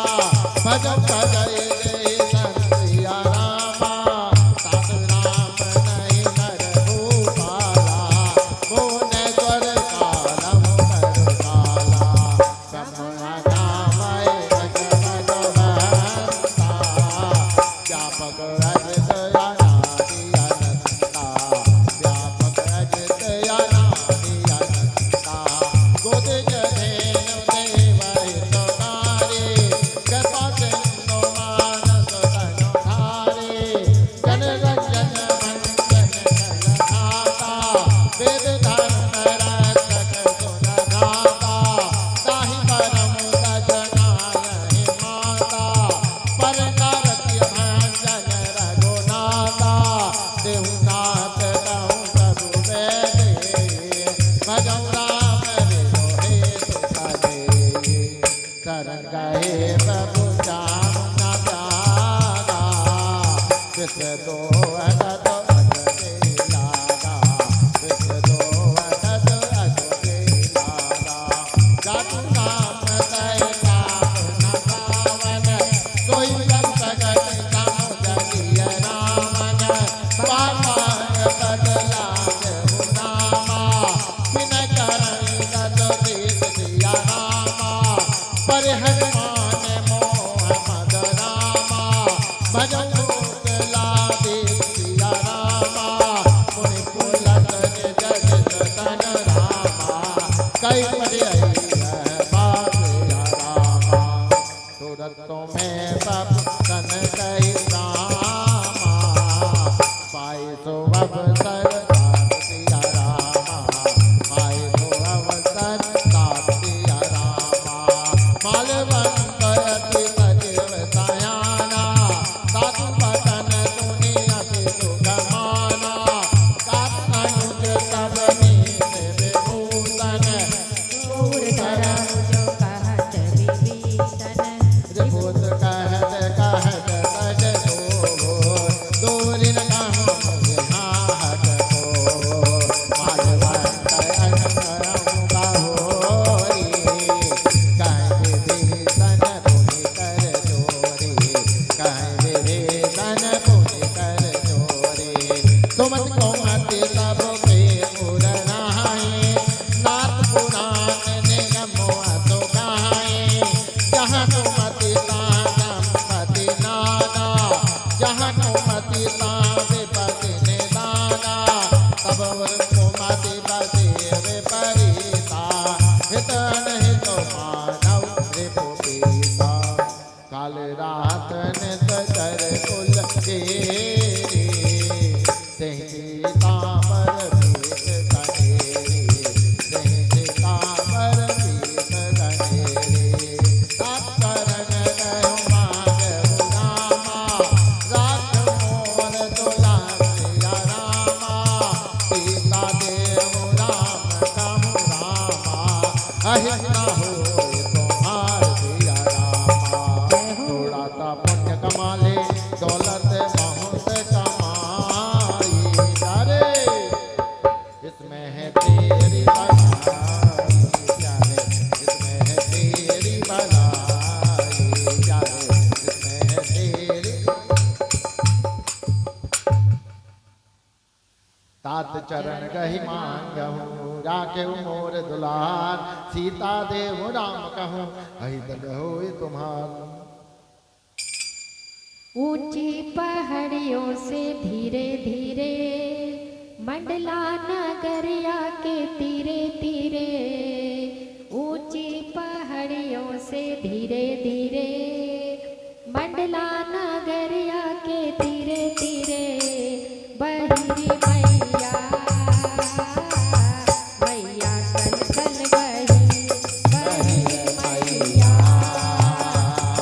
भज भज रे सन सिया रामा। सात राम नहीं नर भूपाला, भुवनेश्वर कालम कर काला। ब्रह्मा नामय जगत भगवंता, व्यापक अजित अनादि अनंता, व्यापक अजित अनादि अनंता। गोद जनेनु देव हितकारी, कृपा सिंधु मानस तनु धारी। जन रंजन भंजन जन धाता, वेद धर्म रक्षक गुण गाता। ताहि परम सजनायहि माता, पर कारति भंजन रघुनाथा। देहु नाथ कहूँ प्रभु वैदे, भजौ राम बिनु हेतु सजे। शरण गए प्रभु जान न प्यारा, विश्व दो अगत अगते लागा, विश्व दो अगत अगते लागा। जातु नाम तय पाप न पावन, कोई जन सगत काम जगिय रामन। पावन बदला देहु नामा, बिन करई गत दीन सिया रामा। पर हनुमान मोह मद रामा, भजौ लोक लाभे सिया रामा। मुनि पुलक जगत तन रामा, कई पढ़ियई बात सिया रामा। सूरतों में सब तन कही रामा, पाए सो अवसर तात सिया रामा, पाए सो अवसर तात सिया रामा। मालवंत अति सजीव सयाना, साधु बचन सुनि अति सुख माना। कात अनुज सब नीत विभूषण, दूर धरम जो कहत विभीषण। भूत कहत कहत सज दो, दूरि न कहूँ हाहट को। मालवंत अनकरम बाहोरी, कहीं विभीषण पुनि कर जोरी, कहीं विभीषण पुनि कर जोरी। सुमति कोमति सब पे उर नहाए, नाथ पुराण निगम अतु गाए। जहाँ तुमति तां गणपति नाना, जहाँ तुमति तां विपति निदाना। तब तुमति बसे विपरीता, हित अनहित मानव रिपुपीता। काल रात नित कर कुल घेरी, अहित ना हो तुम्हार सिया रामा। थोड़ा सा पुण्य कमा ले दौलत बहुत कमाई, अरे इसमें है तेरी भलाई, प्यारे इसमें है तेरी भलाई, प्यारे इसमें है तेरी। तात चरण गहि मांगहूँ राखे मोर दुलार, सीता देव राम कहूँ अहित होए तुम्हार। ऊंची पहाड़ियों से धीरे धीरे मंडला नगरिया के तीरे तीरे, ऊंची पहाड़ियों से धीरे धीरे मंडला नगरिया के तीरे तीरे बहिरी मैया, मैया कल कल बही बहिरी मैया,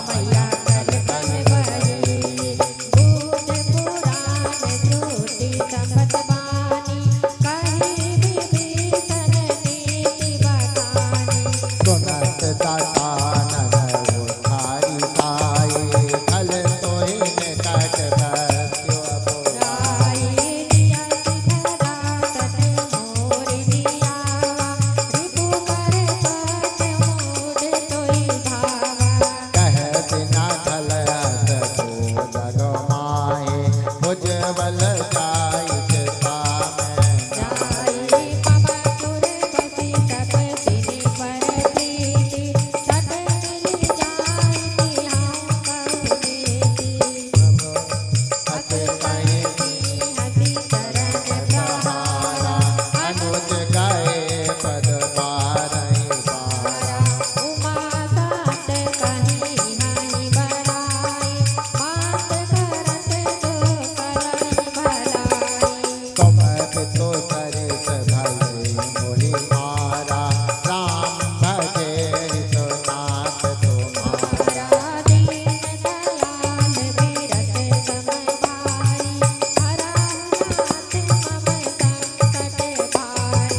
मैया कल कल बही। गूंज पुराण श्रुति संपत बानी, कही विभीषण नीति बखानी। सुनत दातानन उठाई पाए, फल तोहि निकट बस्यो राई दिया सिधरा तट मोर दियावा, रिपु कर पट मोड़ तोई भावा। कह बिना खलयत को जग माहे, उज्ज्वल जाइत सामय। जाई पवन सुर बसी तप सिनि पर प्रीति, तट मिल जाई हम कहु देती। अत कहीं हसी चरण प्रहारा, अनुज गए पद पारहि पारा। उमा सात कहीं हहि बड़ाई, मात करत तो करहि भलाई। तुम तो सरिस भले मोहि मारा, राम भजे तो नाथ तुम्हारा। दीन दयाल बीरत समभाई, हरहु नाथ मम संकट भाई।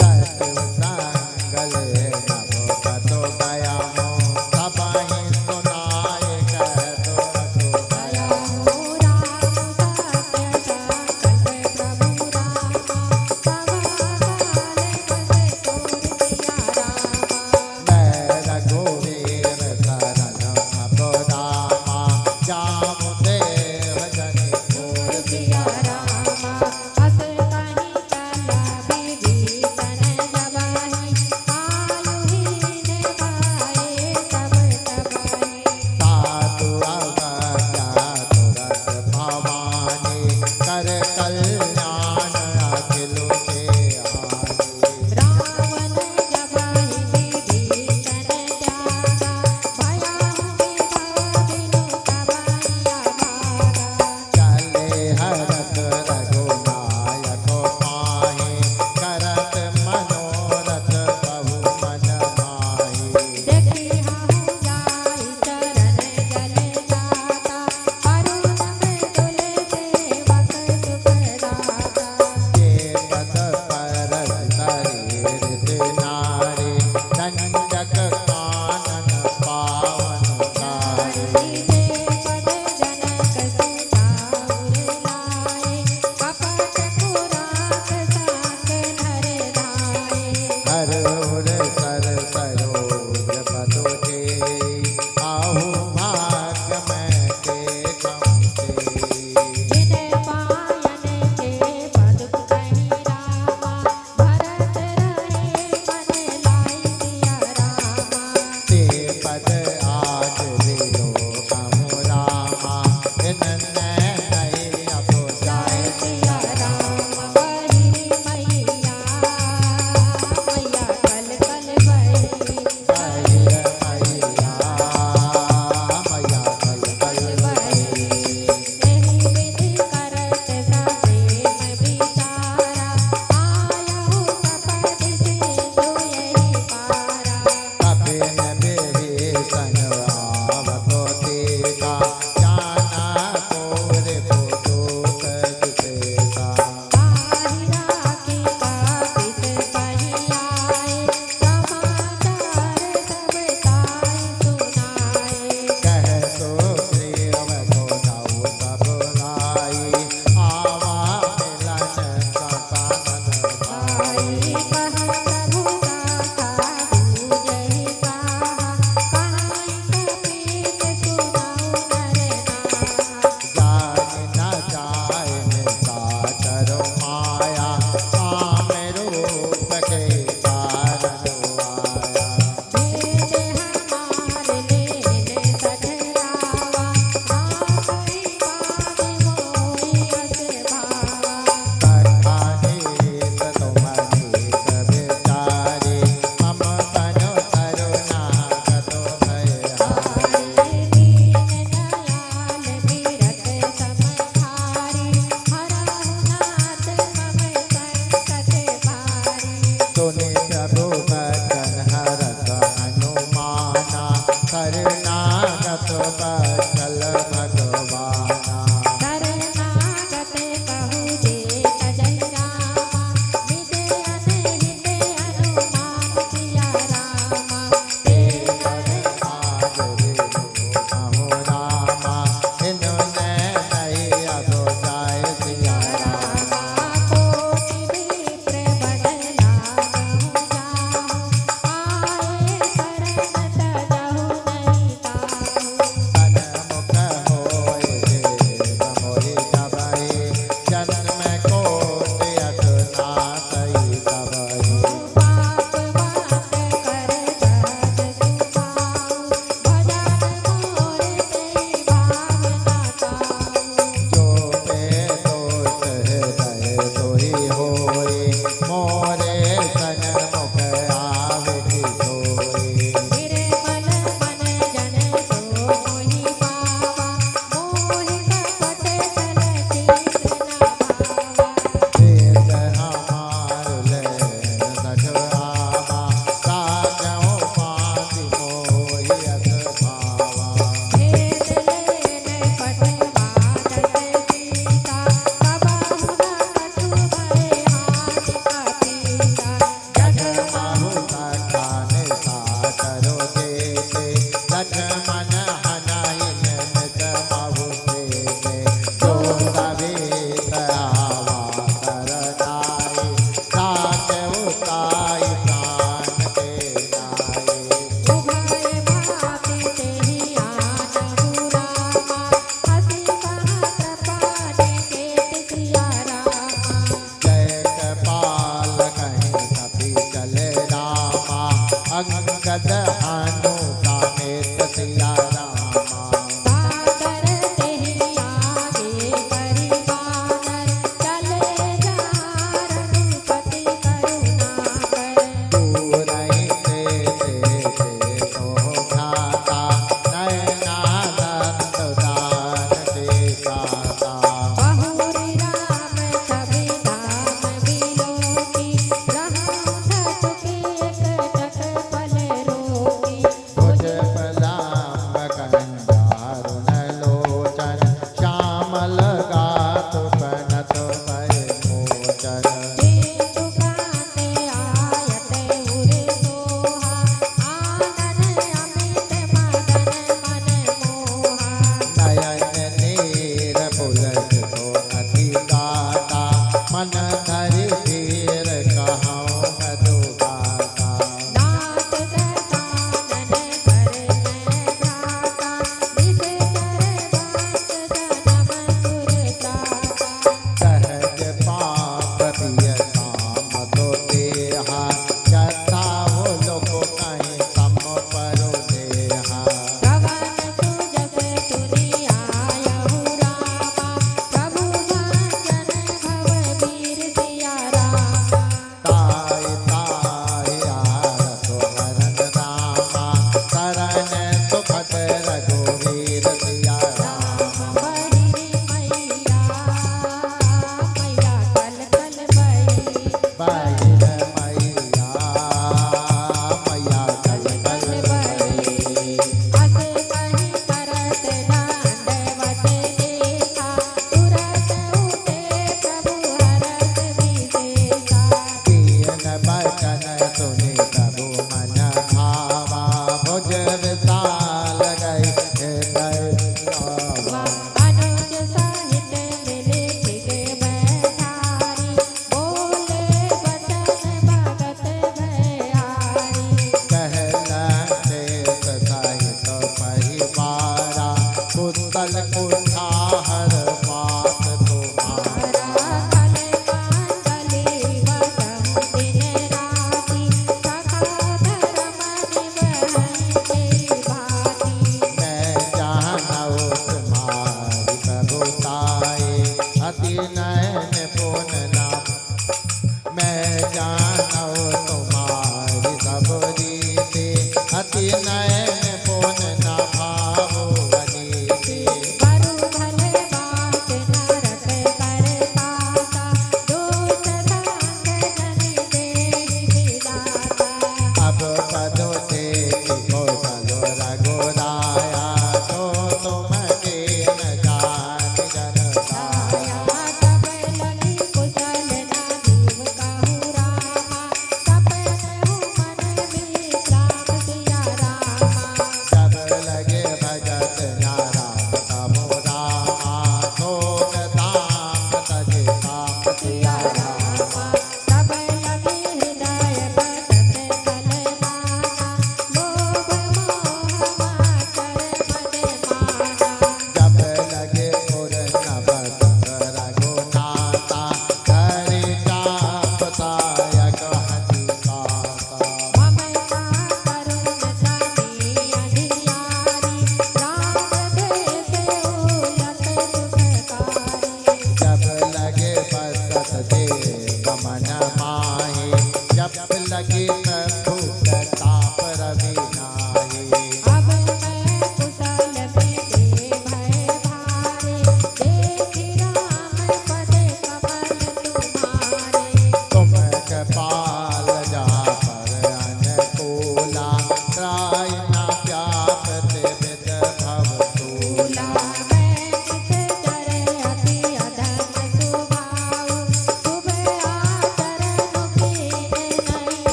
सत्संगल नभ पतो गया हो, सबहि सुनाय कहतो अतो दया गया। हो राम सत्य संकल्प प्रभु रामा, समाकाल बसे तोर सिया रामा। मैं रघुवीर शरण अबरामा, जामु देव जनि मोर सिया रामा, अस कहीं चला विभीषण जबाहि, आयुहीन भाए सब तबाहि। साधु अवज्ञा तुरत भवानी, कर कल्याण अखिल के हानि। रावण जबाहि विभीषण त्यागा, भयाहु विभव बिनु तबहिया भागा। चले हरत रघुनायक पाहि, करत मनोरथ बहु मन माहि। देखि हहु जाहि चरण जल जाता, अरुण मृदुल सेवक सुखदाता।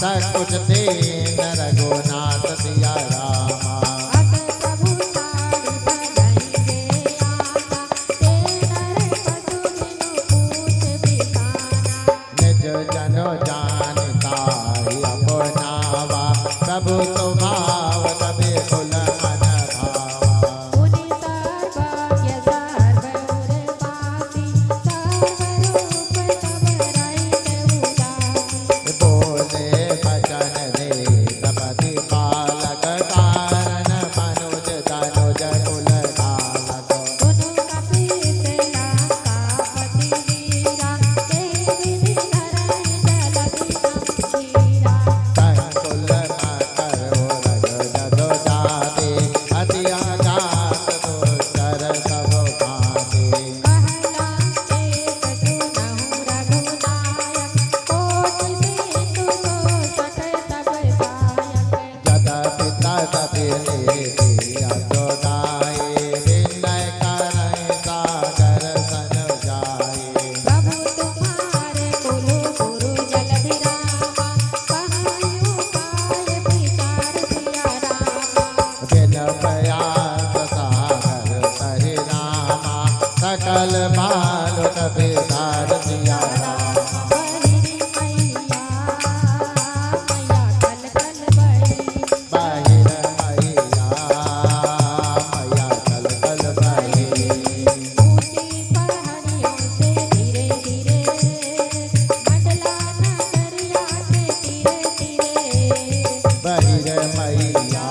सब कुछ दीन रघुनाथ सिया रामा। अस प्रभु सारी भजाएंगे आना, ते नर पशु बिनु पूछ बिकाना। निज जन जानता अपनावा, प्रभु स्वभाव कभी कुल मन भावा। मुनि सर्वज्ञ सर्वउरवासी, सर्वरूप सब रहित उदासी। बोले बचन दे तपति पालक, कारण मनुज तनुज कुल धालक। सुनु कपीस लंकापति वीरा, ते विधि धरहि जलधि गंभीरा। संकुल मकर रग जदो जाते, अति आघात दुष्कर सब भाते। कहलांके सुनहु रघुनायक, कोटि सेतु सोसठ सब सायक। जदपि तदपि लेते अजोदाए, विनय करहि सागर सन जाए। प्रभु तुम्हारे कुल गुरु जलधि रामा, कहायूं पाए विचार सिया रामा। बिन प्रयास सागर सहि रामा, सकल बालक बिधार सिया रामा। बहिरी मैया, मैया कल कल बही। बाहिर मैया, मैया कल कल बही। ऊंची पहाड़ियों से धीरे धीरे, मंडला नगरिया के तीरे तीरे। बाहिर मैया,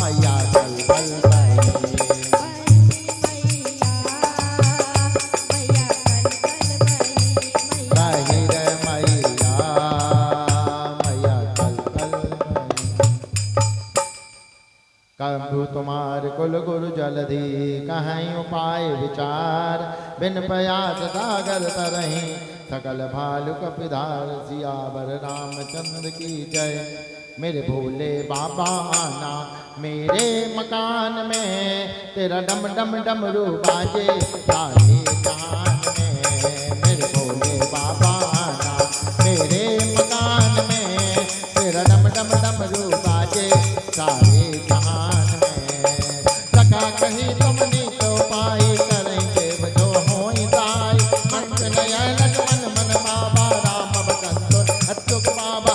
मैया कल कल बही। बहिरी मैया, मैया कल कल बही। मैया बाहिर मैया, मैया कल कल बही। कबहु तुम्हार कुल गुरु जलधि, कहीं उपाय विचार। बिन प्रयास सागर तरहि, सकल भालु कपिधार। सियावर रामचंद्र की जय। मेरे भोले बाबा आना मेरे मकान में, तेरा डम डम डमरू बाजे सारे जहान में। मेरे भोले बाबा आना मेरे मकान में, तेरा डम डम डमरू बाजे सारे जहान में। सका कहीं तुमने तो पाई, करेंगे जो होई ताई। मन नया लक्ष्मण मन बाबा, राम बसंत अच्युत बाबा।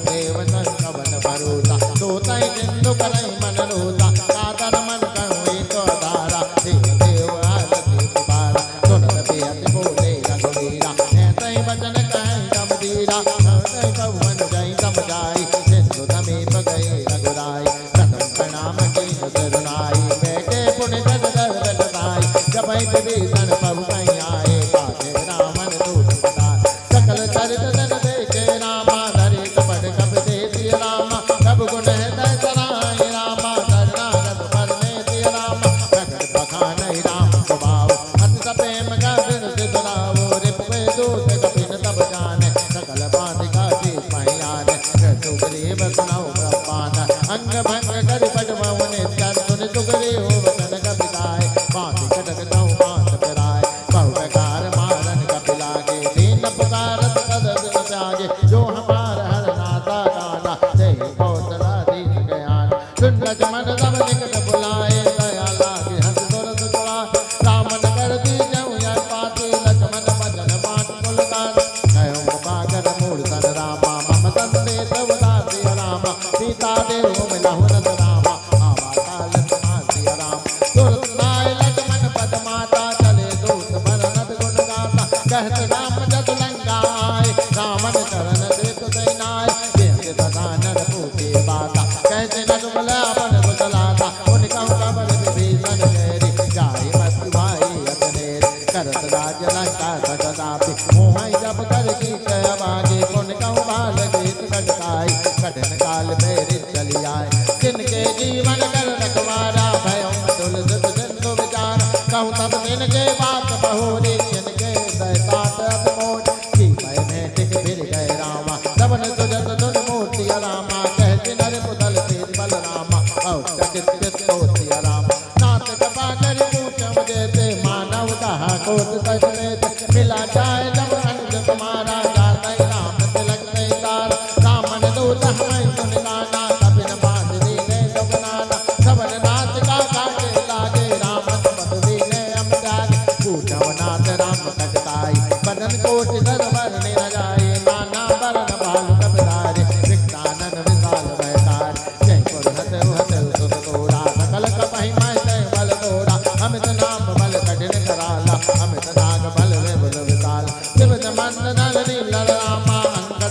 देव संकवन भरोसा, सोतई सिंधु करई मन रोसा। कातर मन कहूँ तो धारा, देव देव आरती पुकारा। सुनत बेअति बोले रघुवीरा, ऐसे ही वचन कहें गंभीरा। ऐसे कहुवन जय तम जाई, सिंधु समीप गए रघुराई। प्रथम प्रणाम कीन सिरुनाई, बैठे पुण्य जग दर बसाई। जबै विभीषण प्रभु कहीं आए, पासे रावण दूत बताए। सकल चरित जन देखे रामा, धरे कपट कप देति रामा। प्रभु गुण हृदय सराय रामा, शरणागत परमेति रामा। प्रकट बखानहि राम स्वभाव, अति सप्रेम गभीर सिधरावो। रिपुए दूत कपिन तब जाने, सकल बाधिका शीस महियाने। सुग्रीव सुनौ ब्रह्मांड, अंग भंग करि पटवउ नित्य। सुनि सुग्रीव वचन कपिताय, बाँधि कटक तौ बाँध फिराय। बहु प्रकार मारन कपि लागे, दीन पुकारत सदस न त्यागे। जो हमार हरनाथा गाना, जय कौशलाधीश ज्ञान। सुन लक्ष्मण सब निकट बुलाए, दया लागे हंस तुरत छुड़ाए। राम न कर दीजहु यह पाती, लक्ष्मण भजन बाट कुल काज। कहउँ बागर मूर्धन रामा, मम संदेश उदासी रामा। सीता देहु मिलहु रत रामा, आवा काल समासी राम। तुरत नाय लक्ष्मण पद माता, चले दूत बरनत गुण गाता। कहत राम जस लंका आए, रावण चरण देत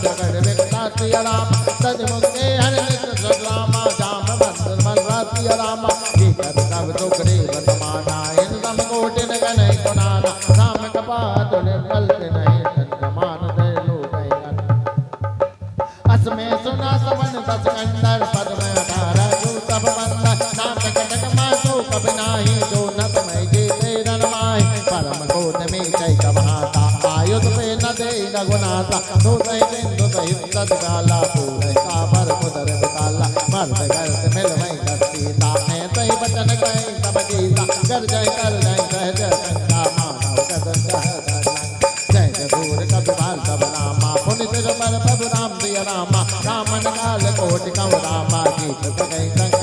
जगड़ विकटाति राम सज मुक्ते हर नित सगलामा जाम मंत्र मलराति राम की कर सब टुकड़े वर्तमाना इन सम कोटिन गण गुणाना राम कपात निर्मल नहीं तन दे लो असमें सुना सवन दस कंदर पद में 18 जो सब बंदर नाथ कटक मासो कब नाही जो नत में जीते रनमाय परम कोट में कई कबहाता आयुध पे न दे रघुनाथा तो सही बिंदु सहित सदगाला पूरे काबर कुदर बिताला मर्द घर से मिल वही सीता है सही बचन गए सब गीता कर जय सहज शंका मानव कदम जय जय दूर कपिवाल सब रामा पुनि सिर पर प्रभु राम दिया रामा रामन काल कोटि कव रामा गीत गई